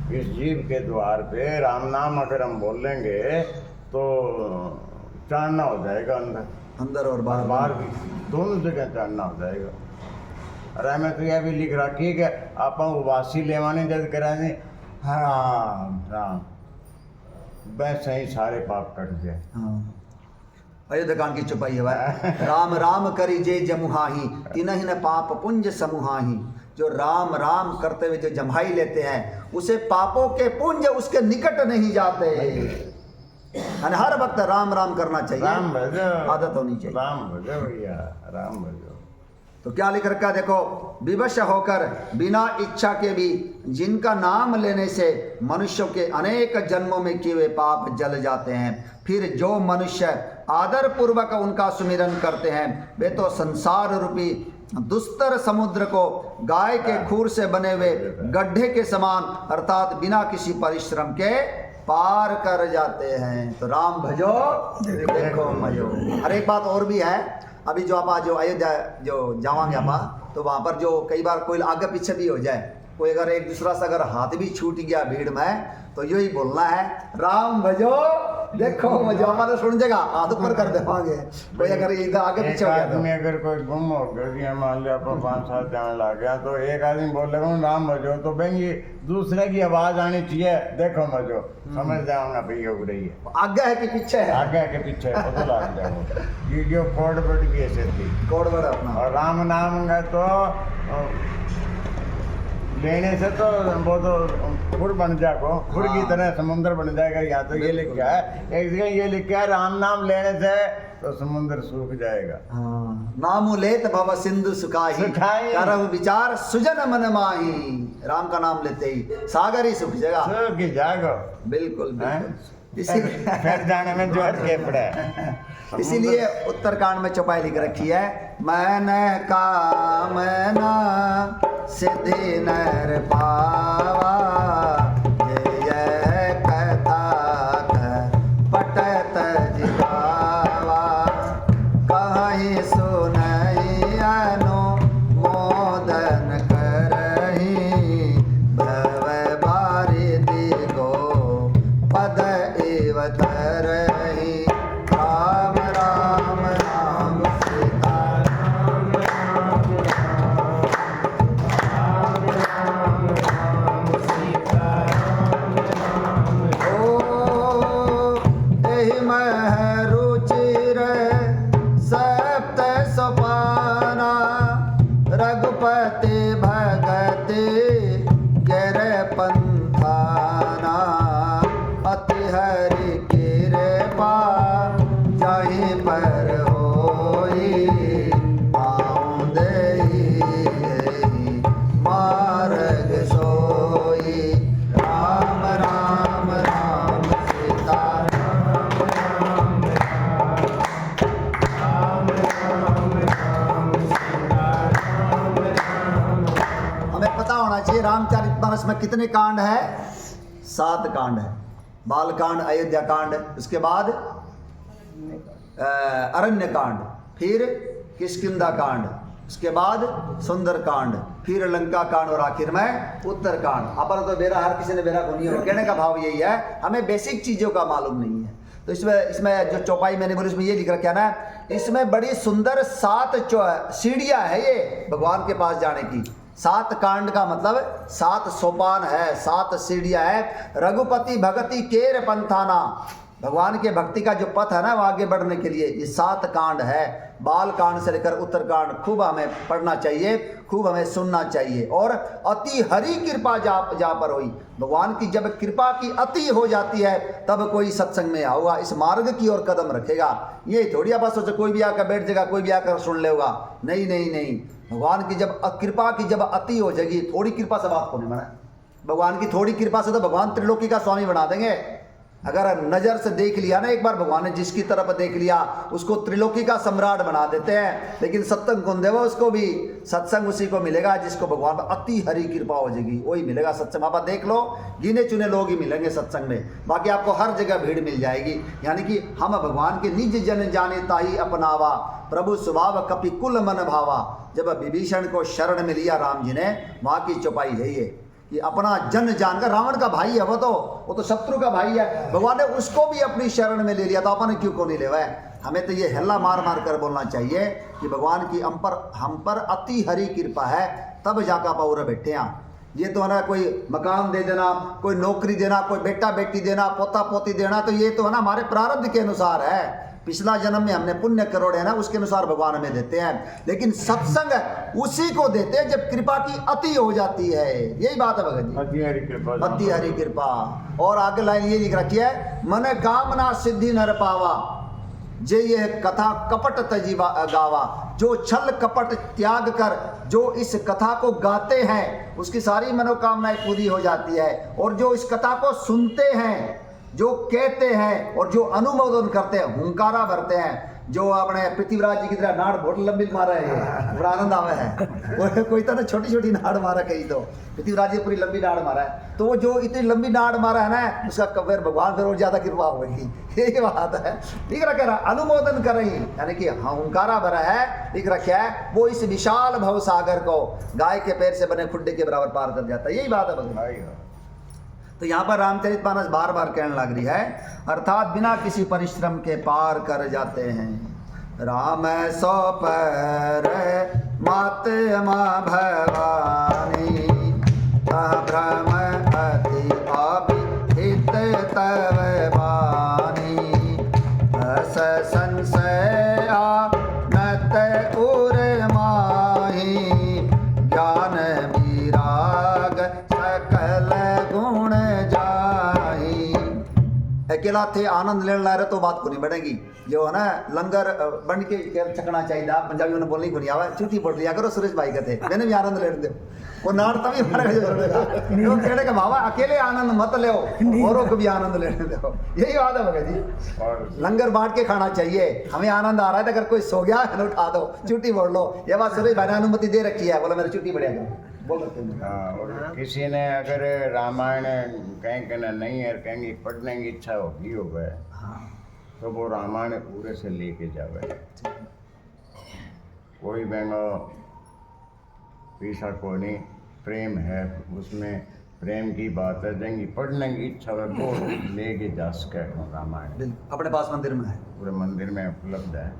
इस जीव के द्वार पे राम नाम अगर हम बोल लेंगे तो चानना हो जाएगा, अंदर और बाहर, बाहर भी दोनों जगह चानना हो जाएगा। अरे मैं तो यह भी लिख रहा ठीक है, आप उबासी लेवानी जब कराने राम राम, वैसे ही सारे पाप कट गए। हाँ, अयोध्या कांड की चुपाई है भाई। राम राम करी जे जमुहाही, तिनहि न पाप पुंज समूहाही। जो राम राम करते हुए जो जम्हाई लेते हैं, उसे पापों के पुंज उसके निकट नहीं जाते। हर वक्त राम राम करना चाहिए, राम भजो, आदत होनी चाहिए। राम भजो भैया, राम भजो। तो क्या लिख रखा देखो, विवश होकर बिना इच्छा के भी जिनका नाम लेने से मनुष्यों के अनेक जन्मों में किए हुए पाप जल जाते हैं। फिर जो मनुष्य आदर पूर्वक उनका सुमिरन करते हैं, वे तो संसार रूपी दुस्तर समुद्र को गाय के खूर से बने हुए गड्ढे के समान, अर्थात बिना किसी परिश्रम के पार कर जाते हैं। तो राम भजो देखो मजो। और एक बात और भी है, अभी जो आप जो अयोध्या जो जावांगे आप, तो वहाँ पर जो कई बार कोई आगे पीछे भी हो जाए, कोई अगर एक दूसरा से अगर हाथ भी छूट गया भीड़ में, तो यही बोलना है राम भजो देखो मजो। हमारा सुन जगह हाथ ऊपर कर देवांगे। कोई अगर इधर आगे पीछे हो गया तो आदमी अगर कोई गुम हो गया, मान लिया आप 5-7 जाने लग गया, तो एक आदमी बोल रहा हूँ राम भजो, तो भाई दूसरे की आवाज आनी चाहिए देखो मजो, समझ जाऊंगा भैया हो रही है, आगे है कि पीछे है, आगे के पीछे है, पता लग जाएगा। ये जो कोड वर्ड भी ऐसे थी, कोड वर्ड अपना। और राम नाम का तो लेने से तो वो तो खुर बन जाएगा, खुर की तरह समुद्र बन जाएगा। यहाँ तो ये लिखा है, एक जगह ये लिखा है राम नाम लेने से तो समुद्र सूख जाएगा। हाँ, नामु लेत भव सिंधु सुखाही, सुखाही। करहु विचार सुजन मन माही। राम का नाम लेते ही सागर ही सूख जाएगा, सूख जाएगा, बिल्कुल बिल्कुल। इसीलिए फिर जाने में जोर के पड़ा। इसीलिए उत्तरकांड में चौपाई लिख रखी है, मन कामना सिद्धि नर पावा, जय कथा पटत जिगावा, कहीं सुनई अनुमोदन करही, भव बारिधि को पद एव तरही। राम राम राम सीता रघुपति भगति गिर पंथाना, अति हरि कृपा जहीं पर होई, रामचरितमानस में कितने कांड है? 7 कांड है। बाल कांड, अयोध्या कांड, उसके बाद अरण्य कांड, फिर किष्किंधा कांड, उसके बाद सुंदर कांड, फिर लंका कांड और आखिर में उत्तर कांड। अपन तो बेरा, हर किसी ने बेरा को नहीं हो। कहने का भाव यही है, हमें बेसिक चीज़ों का मालूम नहीं है। तो इसमें जो चौपाई मैंने बोली, इसमें ये लिख रखा है ना, इसमें बड़ी सुंदर 7 सीढ़ियाँ है ये भगवान के पास जाने की। 7 कांड का मतलब 7 सोपान है, 7 सीढ़ियाँ है। रघुपति भगति केर पंथाना, भगवान के भक्ति का जो पथ है ना, वो आगे बढ़ने के लिए ये 7 कांड है। बाल कांड से लेकर उत्तर कांड खूब हमें पढ़ना चाहिए, खूब हमें सुनना चाहिए। और अति हरि कृपा जहाँ पर हुई, भगवान की जब कृपा की अति हो जाती है तब कोई सत्संग में आऊगा, इस मार्ग की ओर कदम रखेगा। ये थोड़ी आप सोचो कोई भी आकर बैठ जाएगा, कोई भी आकर सुन लेगा। नहीं नहीं नहीं, भगवान की जब कृपा की जब अति हो जाएगी, थोड़ी कृपा से बात को नहीं बना। भगवान की थोड़ी कृपा से तो भगवान त्रिलोकी का स्वामी बना देंगे। अगर नज़र से देख लिया ना एक बार भगवान ने, जिसकी तरफ देख लिया उसको त्रिलोकी का सम्राट बना देते हैं। लेकिन सत्संग कौन देगा उसको? भी सत्संग उसी को मिलेगा जिसको भगवान पर अति हरि कृपा हो जाएगी, वही मिलेगा सत्संग। आप देख लो, गिने चुने लोग ही मिलेंगे सत्संग में, बाकी आपको हर जगह भीड़ मिल जाएगी। यानी कि हम भगवान के निज जन जाने ताही अपनावा, प्रभु स्वभाव कपि कुल मन भावा। जब विभीषण को शरण में लिया राम जी ने, वहाँ की चौपाई है ये कि अपना जन जानकर, रावण का भाई है वो तो शत्रु का भाई है, भगवान ने उसको भी अपनी शरण में ले लिया, तो अपन क्यों को नहीं लेवा है? हमें तो ये हल्ला मार मार कर बोलना चाहिए कि भगवान की हम पर अति हरि कृपा है, तब जाकर पाउर बैठे हैं। ये तो है ना, कोई मकान दे देना, कोई नौकरी देना, कोई बेटा बेटी देना, पोता पोती देना, तो ये तो है ना हमारे प्रारब्ध के अनुसार है। पिछला जन्म में हमने पुण्य करोड़े है ना, उसके अनुसार भगवान हमें देते हैं। लेकिन सत्संग उसी को देते हैं जब कृपा की अति हो जाती है। यही बात है भगत जी, अति हरि कृपा। और आगे लाइन ये लिख रखी है, मन कामना सिद्धि नर पावा, जे यह कथा कपट तजी गावा। जो छल कपट त्याग कर जो इस कथा को गाते हैं, उसकी सारी मनोकामनाएं पूरी हो जाती है। और जो इस कथा को सुनते हैं, जो कहते हैं और जो अनुमोदन करते हैं, हुंकारा भरते हैं, जो अपने पृथ्वीराज जी की तरह नाड़ बहुत लंबी मारा है, बड़ा आनंद आवे है। कोई तो ना छोटी छोटी नाड़ मारा, कहीं तो पृथ्वीराज जी पूरी लंबी नाड़ मारा है, तो वो जो इतनी लंबी नाड़ मारा है ना, उसका कबर भगवान फिर और ज्यादा कृपा होगी। यही बात है। ठीक रखे, अनुमोदन कर रही, यानी कि हुंकारा भरा है, लिख रखा है, वो इस विशाल भव सागर को गाय के पैर से बने खुड्डे के बराबर पार कर जाता है। यही बात है भगवान। तो यहाँ पर रामचरितमानस बार बार कहने लग रही है, अर्थात बिना किसी परिश्रम के पार कर जाते हैं। राम सो पर मात माँ भवानी, भ्रम अति अभिहित तव बानी। अस संशय नत उर माही, ज्ञान विराग सकल गुण जाही। अकेला थे आनंद लेने ला रहे तो बात को नहीं बढ़ेगी। जो है ना लंगर बन के चकना चाहिए, आप पंजाबियों ने बोलनी को नहीं आवा, चूटी बोल लिया करो। सुरेश भाई कहते मैंने भी आनंद लेने दो, वो नाड़ तभी कहने का भावा अकेले आनंद मत ले, औरों को भी आनंद लेने दो। यही बात है भगत जी, लंगर बांट के खाना चाहिए। हमें आनंद आ रहा है तो अगर कोई सो गया है उठा दो, चूटी बोल लो। ये बात सुरेश भाई ने अनुमति दे रखी है, बोला मेरी चूटी बढ़िया बोल सकते हैं। और किसी ने अगर रामायण कहें कहना नहीं है, कहेंगे पढ़ने की इच्छा होगी हो गए, तो वो रामायण पूरे से लेके जावे। कोई बेंगो पीछा को नहीं, प्रेम है उसमें, प्रेम की बात है, जंगी पढ़ने की इच्छा है वो लेके जा सके रामायण। अपने पास मंदिर में है, पूरे मंदिर में उपलब्ध है।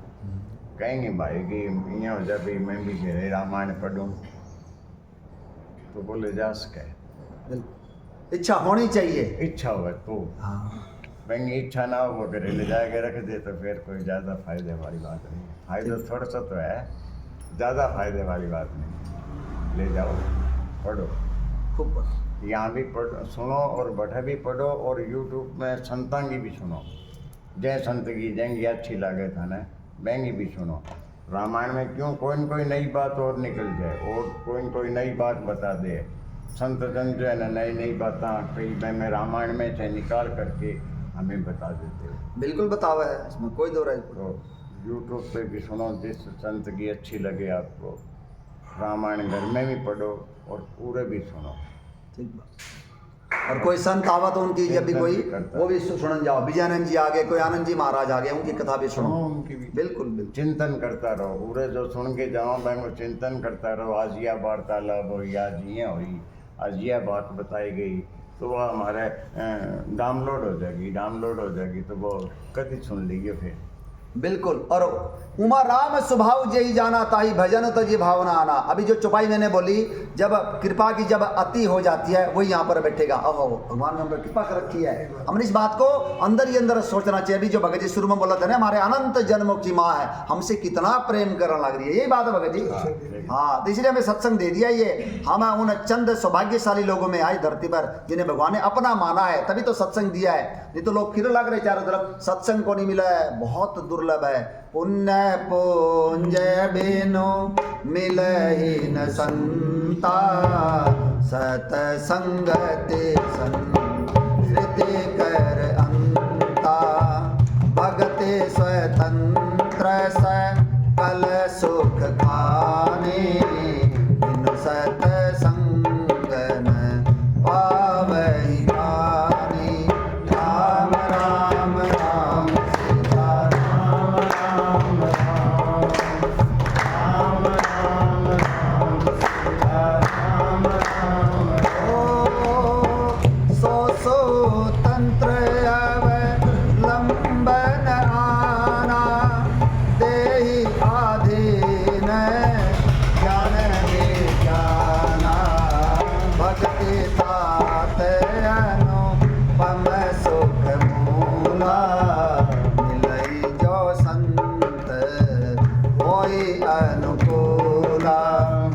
कहेंगे भाई कि यहाँ जब भी मैं भी घेरे रामायण पढ़ूँ, तो बोले जा सके। इच्छा होनी चाहिए, इच्छा हो तो। हाँ। बैंक इच्छा ना हो, वो ले जा के रख दे तो फिर कोई ज़्यादा फायदे वाली बात नहीं। फायदा थोड़ा सा तो है, ज़्यादा फायदे वाली बात नहीं। ले जाओ पढ़ो, खूब पढ़ो, यहाँ भी पढ़ो, सुनो और बैठे भी पढ़ो, और यूट्यूब में संतांगी भी सुनो। जय संत की जंगी अच्छी लगे था ना, बैंगी भी सुनो। रामायण में क्यों कोई न कोई नई बात और निकल जाए, और कोई न कोई नई बात बता दे। संत जन जो है ना नई नई बातें कई में रामायण में से निकाल करके हमें बता देते हैं। बिल्कुल बतावा है, इसमें कोई दो राय। तो यूट्यूब पे भी सुनो, जिस संत की अच्छी लगे आपको। रामायण घर में भी पढ़ो और पूरे भी सुनो। ठीक बात। और कोई संत आवा तो उनकी जब भी कोई वो भी सुनन जाओ, विजयानंद जी आ गए, कोई आनंद जी महाराज आ गए, उनकी कथा भी सुनो। उनकी भी बिल्कुल बिल्कुल। चिंतन करता रहो, पूरे जो सुन के जाओ मैं वो चिंतन करता रहो। आज यह वार्तालाप हुई, आज ये हुई, आज यह बात बताई गई, तो वह हमारे डाउनलोड हो जाएगी तो वो कभी सुन लीजिए फिर। बिल्कुल। और उमा राम स्वभाव जय जाना ताही भजन तजी भावना आना। अभी जो चौपाई मैंने बोली, जब कृपा की जब अति हो जाती है वही यहाँ पर बैठेगा। ओहो, भगवान ने हम पर कृपा कर रखी है, हमने इस बात को अंदर ही अंदर सोचना चाहिए। अभी जो भगत जी शुरू में बोला था ना, हमारे अनंत जन्मों की माँ है, हमसे कितना प्रेम करने लग रही है, यही बात है भगत जी। हाँ, तो इसलिए हमें सत्संग दे दिया। ये हम उन चंद सौभाग्यशाली लोगों में आई धरती पर जिन्हें भगवान ने अपना माना है, तभी तो सत्संग दिया है। नहीं तो लोग फिर लग रहे चारों तरफ, सत्संग को नहीं मिला है, बहुत दुर्लभ है। पुण्य पुंज बिनु मिलहि न संता, सतसंगति संस्कृति कर अंता। भगति स्वतंत्र सकल सुख खाने, बिनु सतसंग न पावहि पानी। राम राम राम सीता राम राम राम, राम राम राम सीता राम राम राम। सो तंत्र अवलंबन आना, देहि आधीन ज्ञान विज्ञाना। भक्ति तात अनुपम सुख मूला, मिलई जो संत होई अनुकूला।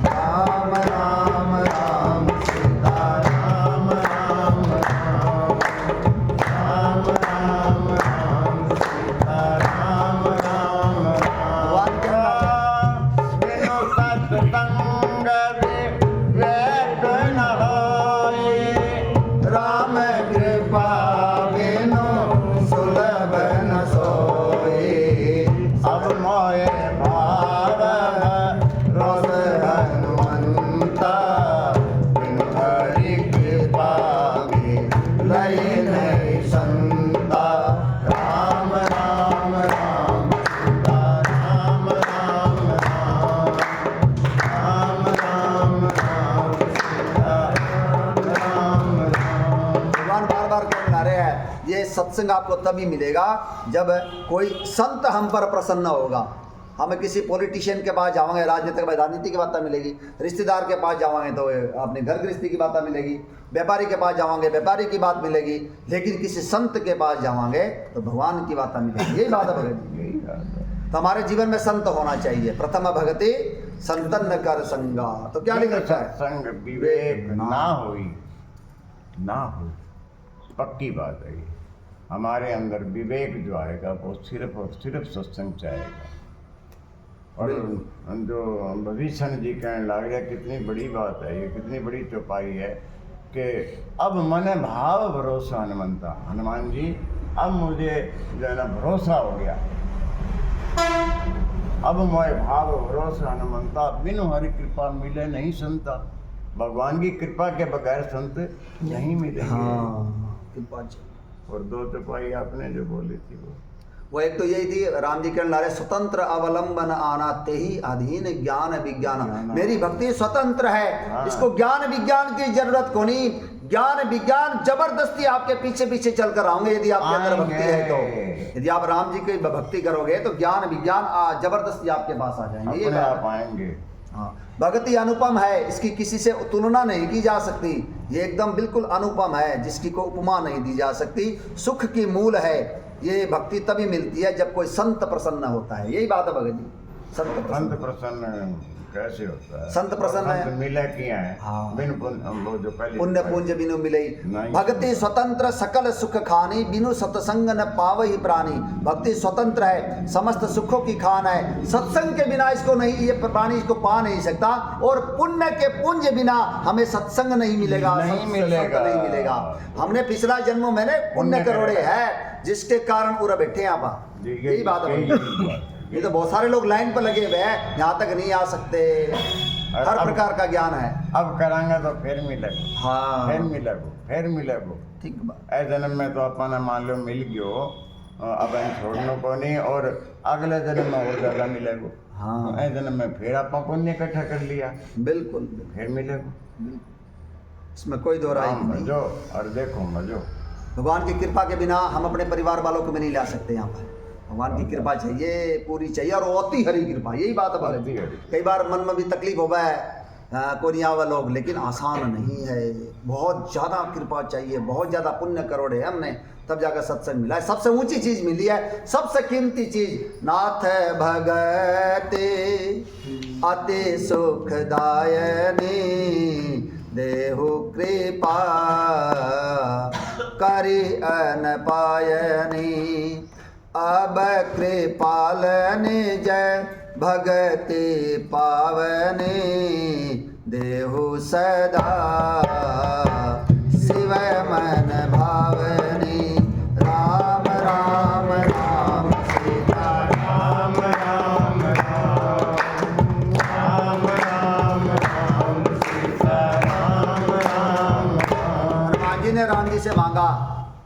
राम राम राम सीता राम राम राम, राम राम राम सीता राम राम राम। बिनु सत्संग विवेक न होए, राम कृपा बिनु सुलभ न सोई। अब मोए भाव रोस हनुमंता, बिनु हरि कृपा लय नहीं संता। राम राम राम सीता राम राम राम, राम राम राम सीता राम राम राम। भगवान बार बार कहना रहे हैं, ये सत्संग आपको तभी मिलेगा जब कोई संत हम पर प्रसन्न होगा। हमें किसी पॉलिटिशियन के पास जावांगे, राजनीतिक राजनीति की बातें मिलेगी, रिश्तेदार के पास जावांगे तो अपने घर गृहस्थी की बातें मिलेगी, व्यापारी के पास जावांगे व्यापारी की बात मिलेगी, लेकिन किसी संत के पास जावांगे तो भगवान की बातें मिलेगी। यही बात है भगत जी। यही बात है। तो हमारे जीवन में संत होना चाहिए। प्रथम भगति संतन न कर संगा। तो क्या लिख रखा है? सत्संग विवेक ना होई, ना हो, पक्की बात है ये। हमारे अंदर विवेक जो आएगा वो सिर्फ और सिर्फ सत्संग से आएगा। और जो भविष्य जी कहने लग गया, कितनी बड़ी बात है ये, कितनी बड़ी चौपाई है कि अब मन भाव भरोसा हनुमंता। हनुमान जी, अब मुझे जो है ना भरोसा हो गया, अब मोए भाव भरोसा हनुमंता। बिनु हरि कृपा मिले नहीं संता। भगवान की कृपा के बगैर संत नहीं मिलेंगे। हाँ, कृपा जी। और दो चौपाई आपने जो बोली थी वो एक तो यही थी, राम जी कहने लगे स्वतंत्र अवलंबन आना, ते ही अधीन ज्ञान विज्ञान। मेरी भक्ति स्वतंत्र है, हाँ। इसको ज्ञान विज्ञान की जरूरत को नहीं। ज्ञान विज्ञान जबरदस्ती आपके पीछे पीछे चलकर आऊंगे यदि आपके अंदर भक्ति है तो। यदि आप राम जी की भक्ति करोगे तो ज्ञान विज्ञान जबरदस्ती आपके पास आ जाएंगे। ये अपने बात आप आएंगे। हाँ, भक्ति अनुपम है, इसकी किसी से तुलना नहीं की जा सकती। ये एकदम बिल्कुल अनुपम है, जिसकी कोई उपमा नहीं दी जा सकती। सुख की मूल है। ये भक्ति तभी मिलती है जब कोई संत प्रसन्न होता है। यही बात है भगत जी। संत प्रसन्न कैसे होता है? संत प्रसन्न है। संत मिले किया है। हाँ। बिन वो जो पहले पुण्य पुंज बिनु मिलई। नहीं। भक्ति स्वतंत्र सकल सुख खानी, बिनु सत्संग न पावहि प्राणी। भक्ति स्वतंत्र है, समस्त सुखों की खान है। सत्संग के बिना इसको नहीं, ये प्राणी इसको पा नहीं सकता। और पुण्य के पुंज बिना हमें सत्संग नहीं मिलेगा, नहीं संत मिलेगा। नहीं मिलेगा। हमने पिछला जन्म मैंने पुण्य करोड़े है, जिसके कारण पूरा बैठे यहाँ पर। यही बात है। ये तो बहुत सारे लोग लाइन पर लगे हुए हैं, यहाँ तक नहीं आ सकते। हर प्रकार का ज्ञान है। अब करांगा तो फिर मिलेगो, हाँ फिर मिलेगो। ठीक बात। ऐ जन्म में तो अपन मान लो मिल गयो, अब इन छोड़ने को नहीं, और अगले जन्म में और ज़्यादा मिलेगो। हाँ ऐ जन्म में फिर अपन पुण्य इकट्ठा कर लिया, बिल्कुल, फिर मिलेगो। इसमें कोई दो राय हाँ, नहीं। मजो और देखो मजो। भगवान की कृपा के बिना हम अपने परिवार वालों को भी नहीं ला सकते यहाँ पर। भगवान की कृपा चाहिए, पूरी चाहिए, और होती हरी कृपा, यही बात है होती भगत जी। हरी। कई बार मन में भी तकलीफ हो गया है, कोई नहीं आवा लोग, लेकिन आसान नहीं है। बहुत ज़्यादा कृपा चाहिए, बहुत ज़्यादा पुण्य करोड़े हमने, तब जाकर सत्संग मिला है। सबसे ऊंची चीज़ मिली है, सबसे कीमती चीज़। नाथ भगते अति सुखदायनी, देहु कृपा करि अन पायनी। अब कृपालनि जय भगति पावनी, देहु सदा शिव मन भावनी। राम राम राम सीता राम राम राम राम राम राम सीता राम राम राम। हनुमान जी ने राम जी से मांगा,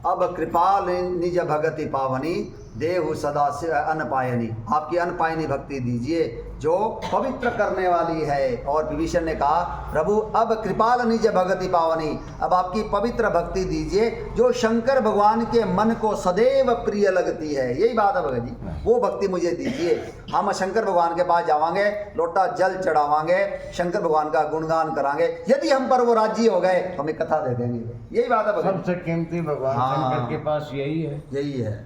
अब कृपाल निज भगति पावनी, देहु सदा से अनपायनी। आपकी अनपायनी भक्ति दीजिए जो पवित्र करने वाली है। और विभीषण ने कहा, प्रभु अब कृपाल निज भगति पावनी, अब आपकी पवित्र भक्ति दीजिए जो शंकर भगवान के मन को सदैव प्रिय लगती है। यही बात है भगत जी, वो भक्ति मुझे दीजिए। हम शंकर भगवान के पास जावांगे, लोटा जल चढ़ावांगे, शंकर भगवान का गुणगान करांगे। यदि हम पर वो राजी हो गए तो हमें कथा दे देंगे। यही बात है भगत जी। सबसे कीमती भगवान हाँ। शंकर के पास यही है, यही है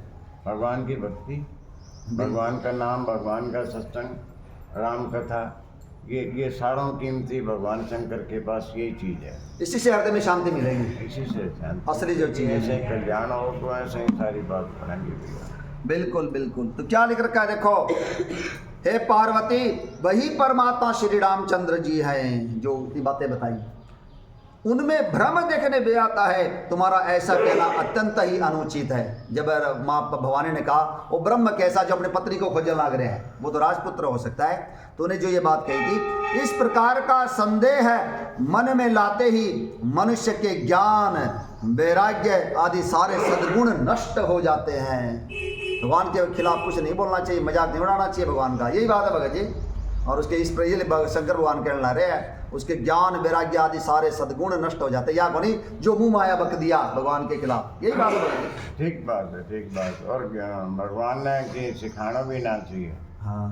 भगवान की भक्ति, भगवान का नाम, भगवान का सत्संग, राम कथा, ये सारों कीमती भगवान शंकर के पास यही चीज़ है। इसी से हृदय में शांति मिलेगी, इसी से शांति, असली जो चीज़ ऐसे है। ही कल्याण हो तो ऐसे ही सारी बात पढ़ेंगे भैया। बिल्कुल बिल्कुल। तो क्या लिख रखा है देखो, हे पार्वती, वही परमात्मा श्री रामचंद्र जी हैं जो इतनी बातें बताई, उनमें भ्रम देखने में आता है। तुम्हारा ऐसा कहना अत्यंत ही अनुचित है। जब माँ भवानी ने कहा वो ब्रह्म कैसा जो अपने पत्नी को खोजने लग रहे हैं, वो तो राजपुत्र हो सकता है। तो उन्हें जो ये बात कही थी, इस प्रकार का संदेह मन में लाते ही मनुष्य के ज्ञान, वैराग्य आदि सारे सद्गुण नष्ट हो जाते हैं। भगवान के खिलाफ कुछ नहीं बोलना चाहिए, मजाक नहीं उड़ाना चाहिए भगवान का। यही बात है भगत जी। और उसके इस पर ये शंकर भगवान कहने ला रहे हैं, उसके ज्ञान वैराग्य आदि सारे सद्गुण नष्ट हो जाते हैं। या बनी जो मुंह माया बक दिया भगवान के खिलाफ। यही बात है भगत जी। ठीक बात है, ठीक बात है। और भगवान ने कि सिखाना भी ना चाहिए। हाँ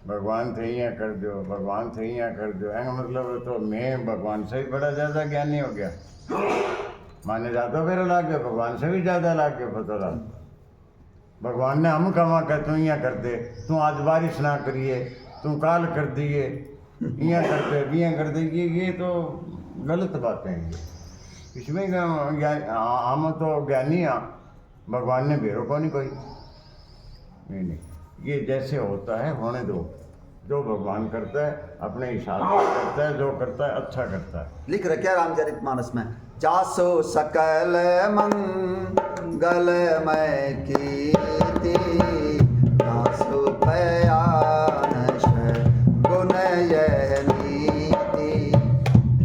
भगवान थे यहाँ कर दो, भगवान थे यहाँ कर दो, ऐसा मतलब तो मैं भगवान से भी बड़ा ज़्यादा ज्ञानी हो गया, माने ज़्यादा मेरा लाग गया, भगवान से भी ज़्यादा लाग गया। पता लगा भगवान ने हम कमा कर तू यहाँ कर दे, तू आज बारिश ना करिए, तू काल कर दिए, यहाँ कर दे, यहाँ कर दे, ये तो गलत बातें हैं। इसमें हम तो ज्ञानी हैं, भगवान ने भेड़ों को नहीं कोई नहीं, ये जैसे होता है होने दो। जो भगवान करता है अपने हिसाब से करता है, जो करता है अच्छा करता है। लिख रखा रामचरितमानस में, जासो सकल मंगलमय कीर्ति, जासो पयानश गुण यह नीति,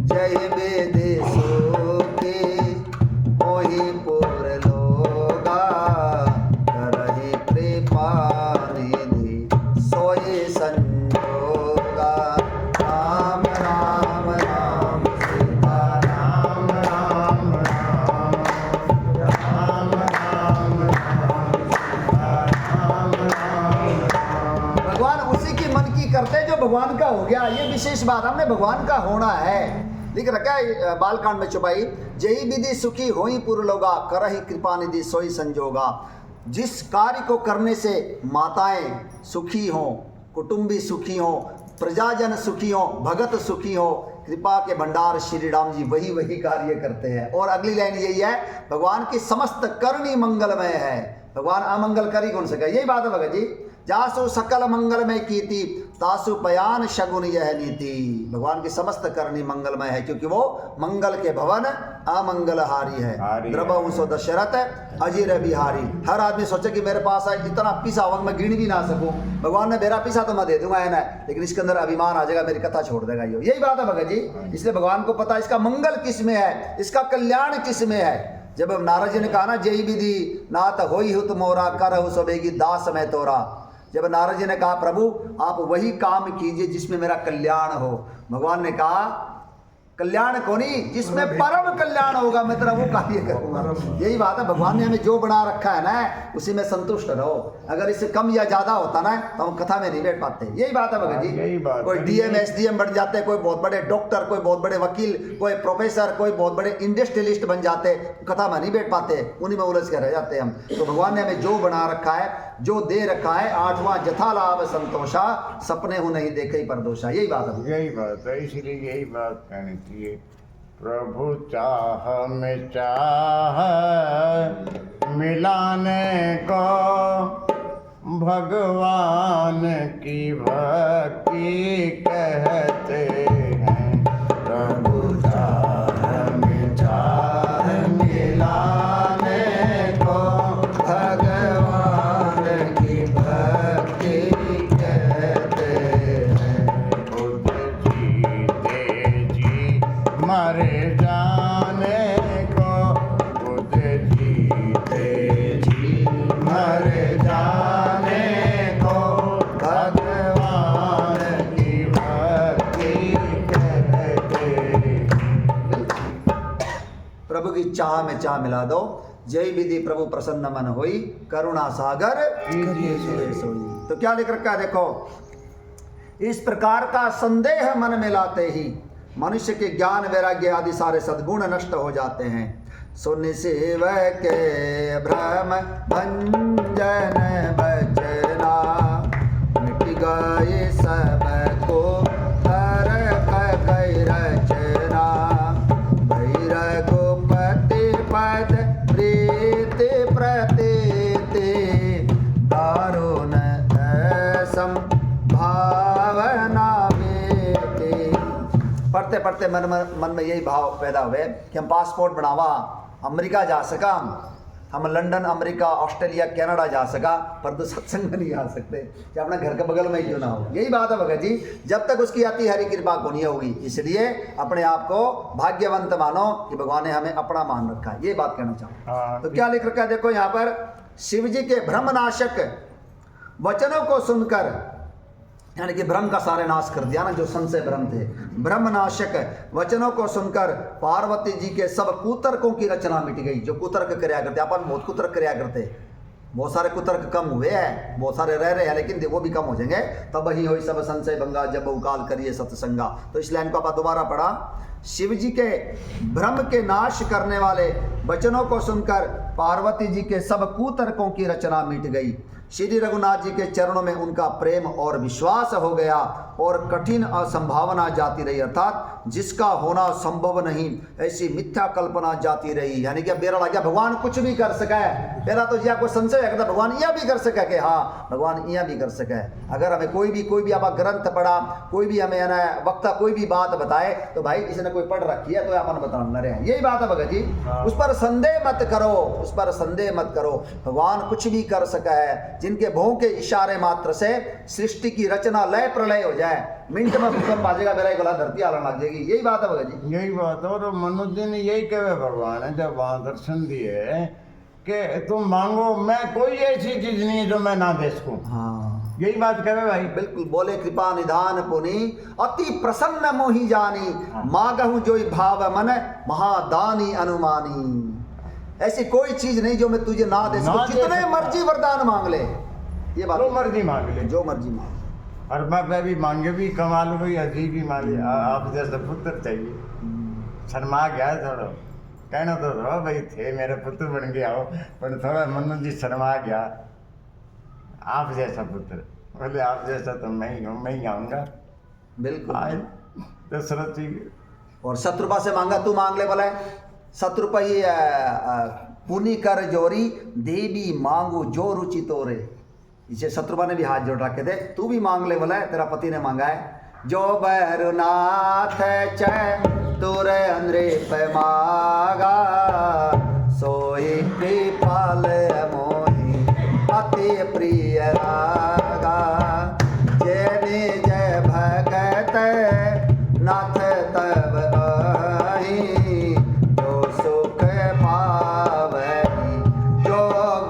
जय वेद सुखी मोहि पुर लोगा, करहि कृपा निधि सोई संजोगा। राम राम राम सीता राम राम राम राम राम राम सीता राम राम राम। भगवान उसी की मन की करते जो भगवान का हो गया। ये विशेष बात, हमने भगवान का होना है। लिख रखा है बालकांड में छुपाई, जयी विधि सुखी होई पुर लोगा, करहि कृपा निधि सोई संजोगा। जिस कार्य को करने से माताएं सुखी हों, कुटुंबी सुखी हों, प्रजाजन सुखी हों, भगत सुखी हो, कृपा के भंडार श्री राम जी वही कार्य करते हैं। और अगली लाइन यही है, भगवान की समस्त करनी मंगलमय है, भगवान अमंगल कर ही कौन सका। यही बात है भगत जी। जासो सकल मंगलमय कीर्ति, तासु पयान शगुन यह नीति। भगवान की समस्त करनी मंगलमय है, क्योंकि वो मंगल के भवन अमंगलहारी है। द्रवहु सो दशरथ अजीर बिहारी। हर आदमी सोचे कि मेरे पास है इतना पीसा हुआ मैं गिन भी ना सकूं। भगवान ने मेरा पीसा तो मैं दे दूंगा है ना, लेकिन इसके अंदर अभिमान आ जाएगा, मेरी कथा छोड़ देगा। यही बात है भगत जी। इसलिए भगवान को पता इसका मंगल किस में है, इसका कल्याण किस में है। जब नारद जी ने कहा ना जय विधि नाथ होई हुत मोरा करहु सबेगी दास में तोरा, जब नारद जी ने कहा प्रभु आप वही काम कीजिए जिसमें मेरा कल्याण हो, भगवान ने कहा कल्याण को नहीं, जिसमें परम कल्याण होगा मैं तेरा वो कार्य करूंगा। यही बात है, भगवान ने हमें जो बना रखा है ना उसी में संतुष्ट रहो। अगर इससे कम या ज्यादा होता ना तो हम कथा में नहीं बैठ पाते। यही बात है भगत जी। कोई डीएम एसडीएम बन जाते, कोई बहुत बड़े डॉक्टर, कोई बहुत बड़े वकील, कोई प्रोफेसर, कोई बहुत बड़े इंडस्ट्रियलिस्ट बन जाते, कथा में नहीं बैठ पाते, उन्हीं में उलझ कर रह जाते हम। तो भगवान ने हमें जो बना रखा है, जो दे रखा है, आठवां जथा लाभ संतोषा, सपने हो नहीं देखे ही परदोषा। यही बात है, यही बात है। इसलिए यही बात कहनी चाहिए, प्रभु चाह में चाह मिलाने को, भगवान की भक्ति कहते हैं। प्रभु चाह में चाह मिलाने को, भगवान की भक्ति कहते हैं। खुद जीते जी मरे जाने को, खुद जीते जी मरे जाने को, भगवान की भक्ति कहते हैं। प्रभु की चाह में चाह मिला दो, जय विधि प्रभु प्रसन्न मन होई, करुणा सागर कीजिए सोई। तो क्या लिख रखा है देखो, इस प्रकार का संदेह मन में लाते ही मनुष्य के ज्ञान वैराग्य आदि सारे सद्गुण नष्ट हो जाते हैं। सुन शिव के भ्रम भंजन बचना, मिट गए सब को हर कई रचना। भैरगोपति पद प्रीति प्रतीति, दारुण संभावना में। पढ़ते पढ़ते मन में यही भाव पैदा हुए कि हम पासपोर्ट बनावा अमेरिका जा सका, हम लंदन, अमेरिका, ऑस्ट्रेलिया, कनाडा जा सका, पर तो सत्संग नहीं आ सकते कि अपना घर के बगल में ही क्यों ना हो। यही बात है भगत जी, जब तक उसकी अति हरि कृपा को नहीं होगी। इसलिए अपने आप को भाग्यवंत मानो कि भगवान ने हमें अपना मान रखा है। ये बात कहना चाहूँ। तो क्या लिख रखा है देखो यहाँ पर, शिव जी के भ्रमनाशक वचनों को सुनकर, यानी कि भ्रम का सारे नाश कर दिया ना, जो संशय भ्रम थे, ब्रह्मनाशक वचनों को सुनकर पार्वती जी के सब कुतर्कों की रचना मिट गई। जो कुतर्क कराया करते, अपन बहुत कुतर्क कराया करते, बहुत सारे कुतर्क कम हुए हैं, बहुत सारे रह रहे हैं, लेकिन वो भी कम हो जाएंगे। तब ही हो सब संशय भंगा, जब उकाल करिए सत्संगा। तो इस लाइन को आप दोबारा पढ़ा, शिव जी के भ्रम के नाश करने वाले वचनों को सुनकर पार्वती जी के सब कुतर्कों की रचना मिट गई। श्री रघुनाथ जी के चरणों में उनका प्रेम और विश्वास हो गया और कठिन असंभावना जाती रही, अर्थात जिसका होना संभव नहीं ऐसी मिथ्या कल्पना जाती रही। यानी कि अब बेरा लग गया भगवान कुछ भी कर सका है। पहला तो यह कोई संशय है कि भगवान यह भी कर सका कि हाँ भगवान यह भी कर सका है। अगर हमें कोई भी आप ग्रंथ पढ़ा, कोई भी हमें ना वक्ता कोई भी बात बताए तो भाई इसने कोई पढ़ रखी है तो अपन बताना रहे। यही बात है भगत जी, उस पर संदेह मत करो, उस पर संदेह मत करो। भगवान कुछ भी कर सका है, जिनके भों के इशारे मात्र से सृष्टि की रचना लय प्रलय हो जाए, मिनट में भूकंप आ जाएगा, मेरा गला धरती आलन लग जाएगी। यही बात है भगत जी, यही बात है। और मनोज जी ने यही कहे भगवान है जब वहाँ दर्शन दिए कि तुम मांगो, मैं कोई ऐसी चीज नहीं है जो मैं ना दे सकूं। हाँ यही बात कहे भाई, बिल्कुल। बोले कृपा निधान पुनि अति प्रसन्न मोहि जानी, मांगहु जो भाव मन महादानी अनुमानी। ऐसी कोई चीज नहीं जो मैं तुझे ना दे सकूं, जितने मर्जी वरदान मांग ले। ये बात, जो मर्जी मांग ले, जो मर्जी मांग। और मैं भी मांगे भी कमाल कोई अजीब भी मांगे, आप जैसा पुत्र चाहिए। शर्मा गया थोड़ा, कहना तो था भाई थे मेरे पुत्र बन गया हो, पर थोड़ा मनोज जी शर्मा गया। आप जैसा पुत्र, बोले आप जैसा तो मैं ही हूँ, मैं ही आऊँगा। बिल्कुल। आए दशरथ जी, और शत्रुपा से मांगा, तू मांग ले बोले शत्रुपा ये पुनि कर जोरी, देवी मांगू जो रुचि तोरे। इसे शत्रुपा ने भी हाथ जोड़ रखे थे, तू भी मांग ले बोला, तेरा पति ने मांगा है। जो बैरुनाथ चतुर नृप मागा, सोई कृपाल मोहि अति प्रिय लागा। जय निज भगत नाथ तब आहि, जो सुख पावहि जो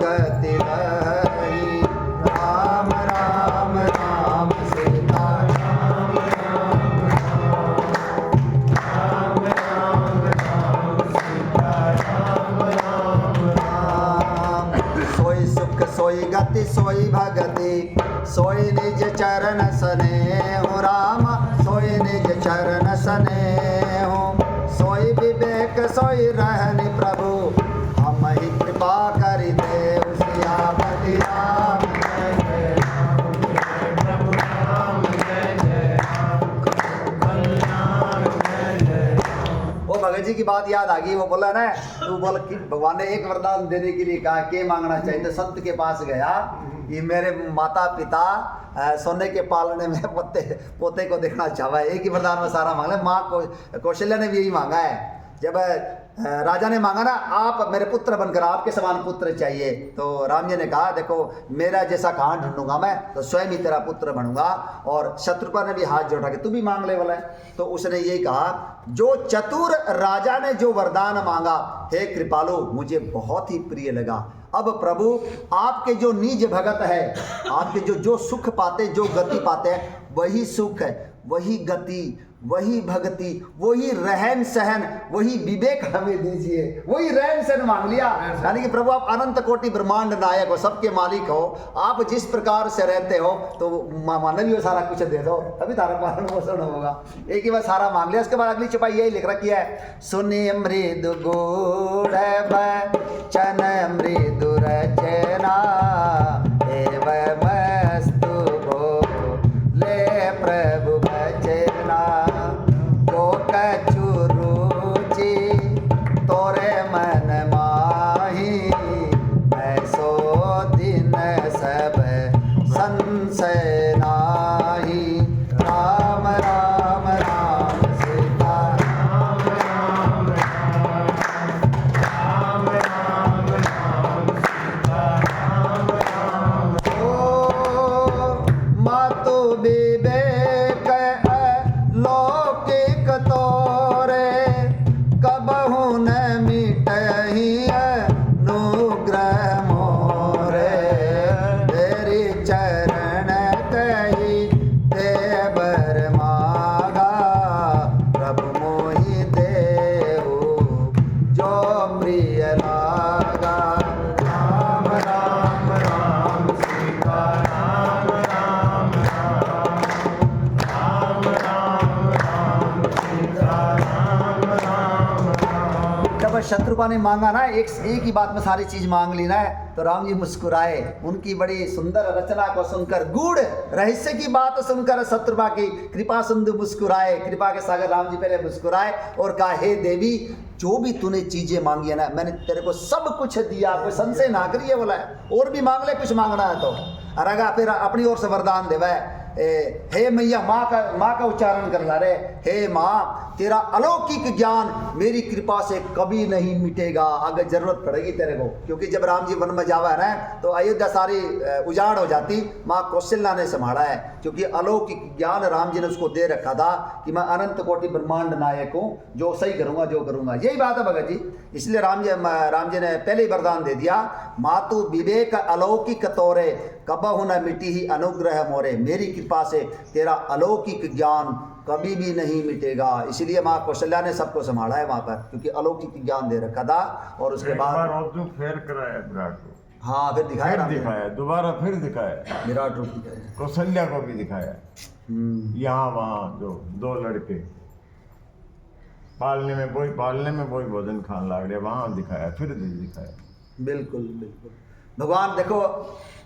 गति लहि। राम राम राम सीता सोई सुख सोई गति सोई भगति, सोई निज चरण स्नेहु राम, सोई निज चरण स्नेहु। सोई विवेक सोई रहनि प्रभु, हम ही कृपा करि देव सियापति राम जय जय। वो भगत जी की बात याद आ गई, वो बोला ना, तू बोल कि भगवान ने एक वरदान देने के लिए कहा के मांगना चाहिए, तो संत के पास गया कि मेरे माता पिता सोने के पालने में पोते को देखना चाहा है, एक ही वरदान में सारा मांग ले। माँ कौशल्या ने भी यही मांगा है। जब राजा ने मांगा ना, आप मेरे पुत्र बनकर, आपके समान पुत्र चाहिए, तो राम जी ने कहा देखो मेरा जैसा कहाँ ढूंढूंगा मैं, तो स्वयं ही तेरा पुत्र बनूंगा। और शत्रुपा ने भी हाथ जोड़ा कि तू भी मांग ले बोला है, तो उसने यही कहा, जो चतुर राजा ने जो वरदान मांगा, हे कृपालु मुझे बहुत ही प्रिय लगा। अब प्रभु आपके जो निज भगत है, आपके जो सुख पाते, जो गति पाते हैं, वही सुख है, वही गति, वही भक्ति, वही रहन सहन, वही विवेक हमें दीजिए। वही रहन सहन मांग लिया, यानी कि प्रभु आप अनंत कोटि ब्रह्मांड नायक हो, सबके मालिक हो, आप जिस प्रकार से रहते हो, तो मानव भी सारा कुछ दे दो, तभी तारा पालन पोषण होगा। एक ही बार सारा मांग लिया। उसके बाद अगली चौपाई यही लिख रखी है, सुनि मृदु गूढ़ वचन मृदु रचना, एवं मस्तु बोले प्रभु बचना। जो कछु रुचि तोरे मन माही, ऐसो दिन सब संशय नाही। राम राम राम सीता राम राम राम राम राम सीता राम राम। ओ मातु विवेक लौकिक तोरे, कबहु न मिटहि अनुग्रह मोरे। तेरी चरण कही देवर मागा, प्रभु मोहि देहु जो प्रिय लागा। राम राम राम सीता राम राम राम राम राम सीता राम राम राम। जब शत्रुपा ने मांगा ना, एक ही बात में सारी चीज मांग ली ना, तो राम जी मुस्कुराए। उनकी बड़ी सुंदर रचना को सुनकर, गूढ़ रहस्य की बात सुनकर शत्रुपा की कृपा सिंधु मुस्कुराए, कृपा के सागर राम जी पहले मुस्कुराए और कहा, हे देवी जो भी तूने चीजें मांगी है ना, मैंने तेरे को सब कुछ दिया, कोई संशय ना करिए बोला है, और भी मांग ले कुछ मांगना है तो। अरगा फिर अपनी ओर से वरदान देवा है, हे मैया, माँ का उच्चारण कर ला रे, हे माँ तेरा अलौकिक ज्ञान मेरी कृपा से कभी नहीं मिटेगा, अगर जरूरत पड़ेगी तेरे को। क्योंकि जब राम जी वन में जावा है ना, तो अयोध्या सारी उजाड़ हो जाती, माँ कौशल्या ने संभाला है, क्योंकि अलौकिक ज्ञान राम जी ने उसको दे रखा था कि मैं अनंत कोटि ब्रह्मांड नायक हूँ, जो सही करूँगा जो करूँगा। यही बात है भगत जी। इसलिए राम जी ने पहले ही वरदान दे दिया, मातु विवेक अलौकिक तोरे, कबहु न मिटी ही अनुग्रह मोरे। मेरी कृपा से तेरा अलौकिक ज्ञान कभी भी नहीं मिटेगा। इसलिए माँ कौशल्या ने सबको संभाला है वहाँ पर, क्योंकि अलौकिक ज्ञान दे रखा था। और उसके बाद फेर कराया विराट को, हाँ फिर दिखाया दोबारा, फिर दिखाया विराट रूप दिखाया, कौशल्या को भी दिखाया। यहाँ वहाँ जो दो लड़के पालने में कोई भोजन खाने लग रहे, वहाँ दिखाया, फिर दिखाया। बिल्कुल बिल्कुल। भगवान देखो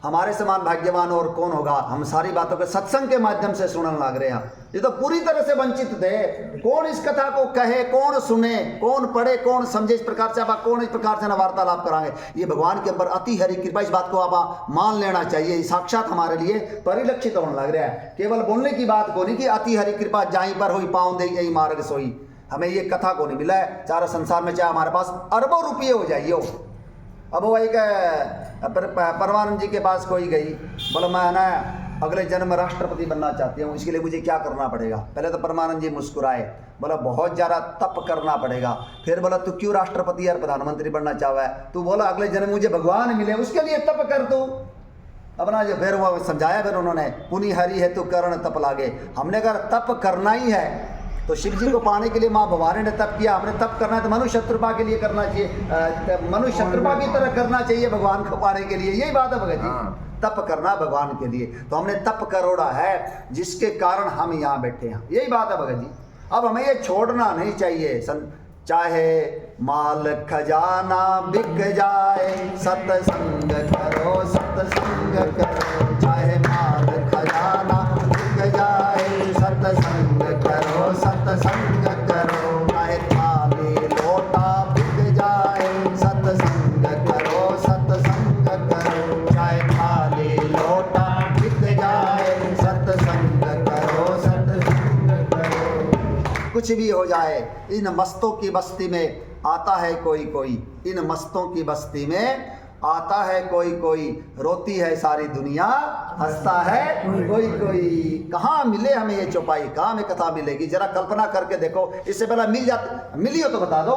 हमारे समान भाग्यवान और कौन होगा, हम सारी बातों के सत्संग के माध्यम से सुनने लग रहे हैं। ये तो पूरी तरह से वंचित थे। कौन इस कथा को कहे, कौन सुने, कौन पढ़े, कौन समझे, इस प्रकार से आप कौन इस प्रकार से ना वार्तालाप कराएंगे। ये भगवान के ऊपर अति हरि कृपा, इस बात को आप मान लेना चाहिए। साक्षात हमारे लिए परिलक्षित होने लग रहा है। केवल बोलने की बात को नहीं कि अति हरि कृपा जाई पर हुई पाँव दे यही मार्ग सोई। हमें ये कथा को नहीं मिला है। चारों संसार में चाहे हमारे पास अरबों रुपये हो जाइए। अब वो एक परमानंद जी के पास कोई गई, बोला मैं ना अगले जन्म में राष्ट्रपति बनना चाहती हूँ, इसके लिए मुझे क्या करना पड़ेगा। पहले तो परमानंद जी मुस्कुराए, बोला बहुत ज़्यादा तप करना पड़ेगा। फिर बोला तू क्यों राष्ट्रपति या प्रधानमंत्री बनना चाहता है। तू बोला अगले जन्म मुझे भगवान मिले, उसके लिए तप कर तू। अपना जो फिर वो समझाया, फिर उन्होंने पुनि हरि है तो करण तप लागे। हमने अगर तप करना ही है तो शिव जी को पाने के लिए माँ भवानी ने तप किया। हमने तप करना है तो मनुष्य शत्रुपा के लिए करना चाहिए, मनुष्य शत्रुपा की तरह करना चाहिए भगवान को पाने के लिए। यही बात है भगत जी, तप करना भगवान के लिए। तो हमने तप करोड़ा है जिसके कारण हम यहाँ बैठे हैं। यही बात है भगत जी। अब हमें ये छोड़ना नहीं चाहिए। चाहे माल खजाना बिक जाए, सत्संग करो सत्संग करो। चाहे माल खजाना बिक जाए, सत्संग करो सत्संग करो। चाहे थाली लोटा बिक जाए, सत्संग करो सत्संग करो। चाहे थाली लोटा बिक जाए, सत्संग करो सत्संग करो। कुछ भी हो जाए, इन मस्तों की बस्ती में आता है कोई कोई, इन मस्तों की बस्ती में आता है कोई कोई। रोती है सारी दुनिया, हंसता है कोई कोई। कहाँ मिले हमें ये चौपाई, कहाँ हमें कथा मिलेगी। जरा कल्पना करके देखो, इससे पहले मिली हो तो बता दो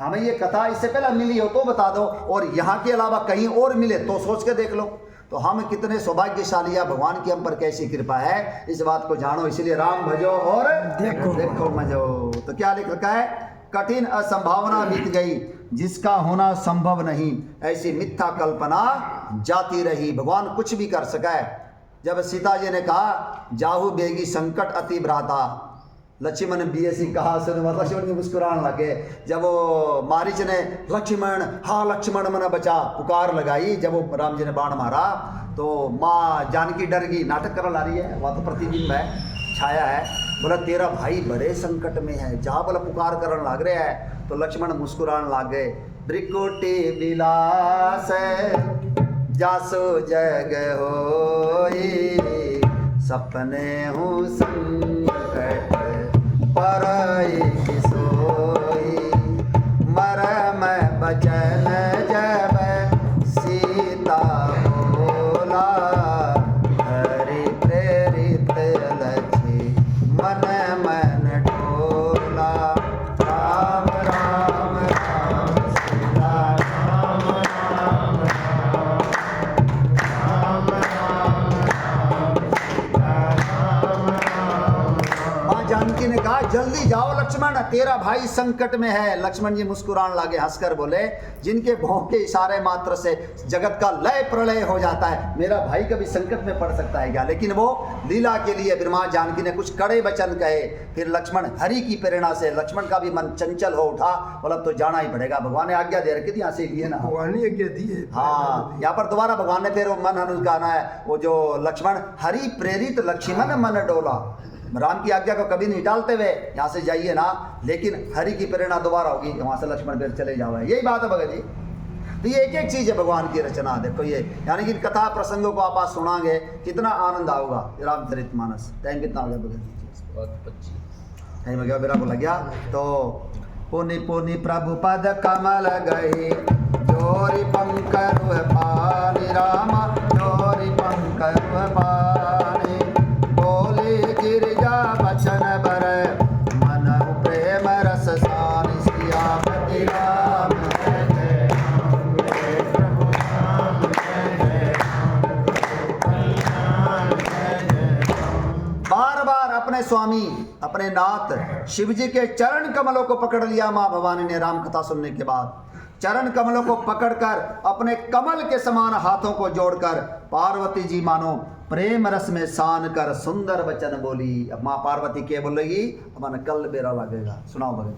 हमें ये कथा, इससे पहले मिली हो तो बता दो, और यहाँ के अलावा कहीं और मिले तो सोच के देख लो। तो हम कितने सौभाग्यशाली हैं, भगवान की हम पर कैसी कृपा है, इस बात को जानो। इसलिए राम भजो और देखो मजो। तो क्या लिख रखा है, कठिन असंभावना बीत गई, जिसका होना संभव नहीं, ऐसी मिथ्या कल्पना जाती रही। भगवान कुछ भी कर सका है। जब सीता जी ने कहा जाहु बेगी संकट अति भ्राता, लक्ष्मण बीएसी कहा सुन, लक्ष्मण जी मुस्कुराने लगे। जब वो मारीच ने लक्ष्मण हाँ लक्ष्मण मन बचा पुकार लगाई, जब वो राम जी ने बाण मारा तो माँ जानकी डर गई। नाटक कर ला रही है, वह तो प्रतिबिंब है, छाया है। बोला तेरा भाई बड़े संकट में है, जहाँ बोला पुकार करने लग रहे हैं। तो लक्ष्मण मुस्कुराने लग गए। ब्रिकुटी बिलास जासो जग होई, सपने हूँ संकट परई सोई। मरम बचन जब सीता बोला, हरि प्रेरित लक्ष्मी मन मन डोला। राम राम राम सीता राम राम राम राम राम सीता राम राम। माँ जानकी ने कहा जल्दी जाओ लक्ष्मण, तेरा भाई संकट में है। लक्ष्मण जी मुस्कुराने लगे, हंसकर बोले जिनके भौं के इशारे मात्र से जगत का लय प्रलय हो जाता है, मेरा भाई कभी संकट में पड़ सकता है क्या। लेकिन वो लीला के लिए फिर माँ जानकी ने कुछ कड़े वचन कहे। फिर लक्ष्मण हरि की प्रेरणा से लक्ष्मण का भी मन चंचल हो उठा, बोला तो जाना ही पड़ेगा। भगवान ने आज्ञा दे रखी थी, यहाँ से लिए ना भगवान ने आज्ञा दी है। हाँ, यहाँ पर दोबारा भगवान ने फिर मन हनुज गाना है, वो जो लक्ष्मण हरि प्रेरित लक्ष्मण मन डोला। राम की आज्ञा को कभी नहीं टालते हुए यहाँ से जाइए ना, लेकिन हरि की प्रेरणा दोबारा होगी, वहाँ से लक्ष्मण फिर चले जाओ। यही बात है भगत जी। तो ये एक एक चीज़ है भगवान की रचना। देखो ये यानी कि कथा प्रसंगों को आप सुनांगे कितना आनंद आऊगा। रामचरितमानस टाइम कितना हो गया भगत जी? टाइम हो गया, मेरा को लग गया। तो पुनि पुनि प्रभु पद कमल गए, जोरी पंकरुह पानी रामा, जोरी पंकरुह पानी। बोले गिरिजा बचन बर, मन प्रेम रस सानि। सियापति राम जय जय राम, जय प्रभु राम जय जय राम, कल्याण जय जय राम। बार बार अपने स्वामी अपने नाथ शिव जी के चरण कमलों को पकड़ लिया माँ भवानी ने। राम कथा सुनने के बाद चरण कमलों को पकड़कर अपने कमल के समान हाथों को जोड़कर पार्वती जी मानो प्रेम रस में सान कर सुंदर वचन बोली। अब माँ पार्वती क्या बोलेगी, अब मन कल बेरा लगेगा। सुनाओ भगत।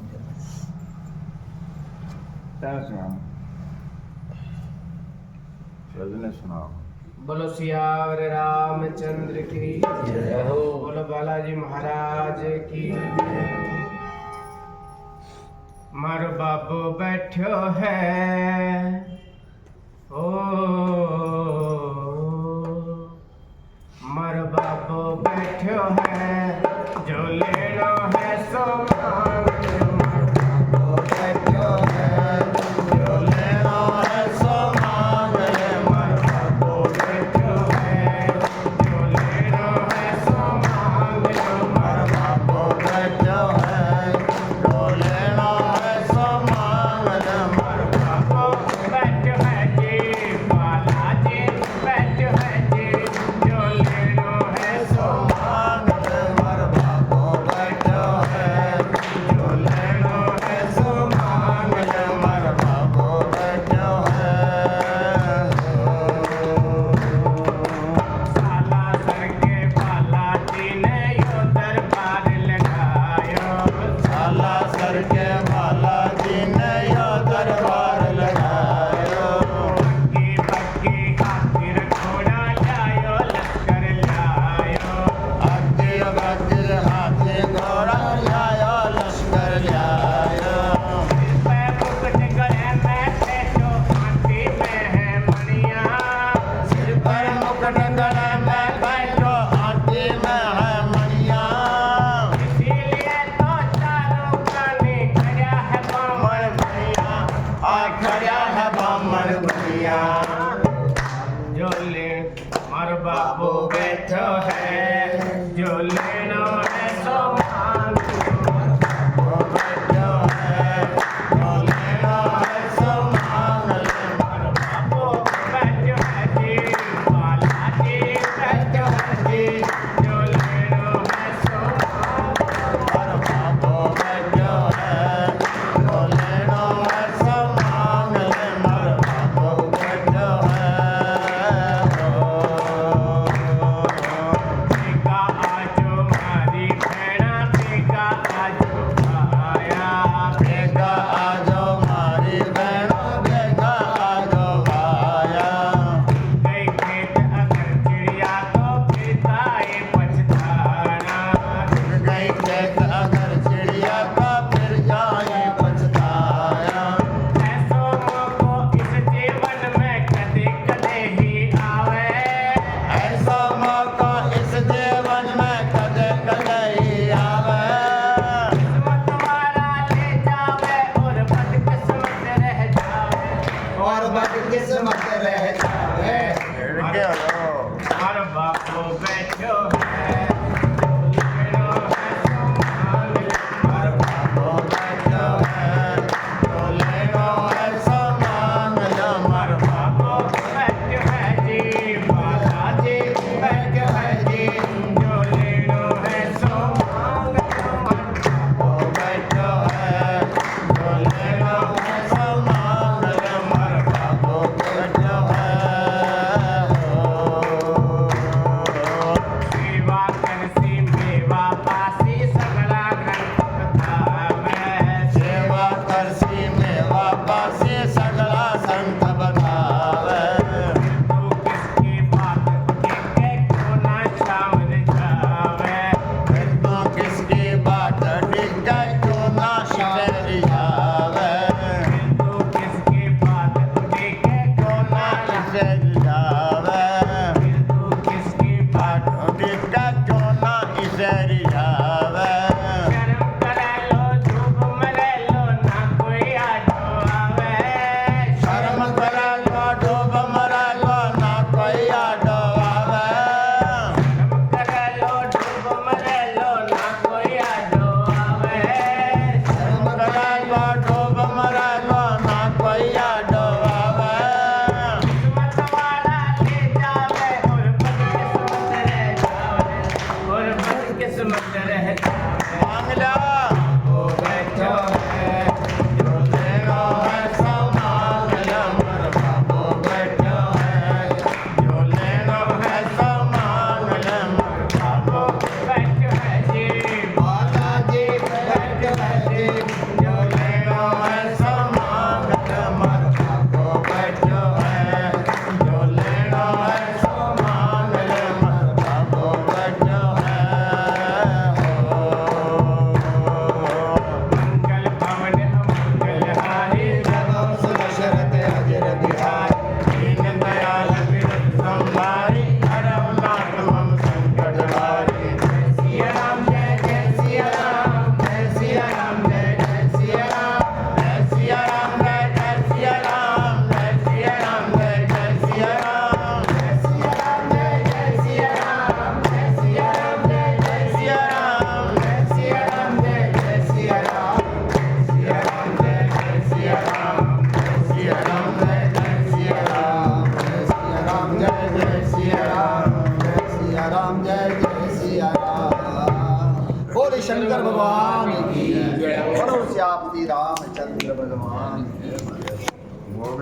सजने सुनाओ। बोलो सियावर रामचंद्र की जय हो। बोलो बालाजी महाराज की। मारो बाबू बैठो है ओ मारो बाबू बैठो है जो लेनो है सो मांगो। मारो बाबू बैठो है जो लेनो है सो मांगो। मारो बाबू बैठो है जो लेनो है सो मांगो। मारो बाबू बैठो है जो लेनो है सो मांगो। मारो बाबू बैठो है जी बालाजी बैठो है जी जो लेनो है सो मांगो। मारो बाबू बैठो है जो लेनो है सो मांगो। मारो बाबू बैठो है। साला सर के बालाजी ने यो दरबार लगायो। साला सर के बालाजी ने यो दरबार लगायो। बग्गी बग्गी खातिर घोड़ा लायो लश्कर लायो। अग्गे बग्गे हाथी घोड़ा लायो लश्कर लायो। पे मुकुट गले में बैठो हाथी में है मणिया। सिर पर मुकुट गले में बैठो हाथी में है मणिया। इसीलिए तो चारों प्राणी खड़ा है बामण बढ़िया और खड़ा है बामण बढ़िया। जो ले मारो बाबू बैठो है जो लेनो है सो मांगो। वो बैठो है जो लेना है सो मांग ले। मारो बाबू बैठो है जी बालाजी बैठो है जी जो लेनो है सो मांगो। और बाबो बैठो है जो लेना है सो मांग ले। मर बाबो बैठो है। शंकर भगवान की जय। बोलो श्यापति रामचंद्र भगवान की।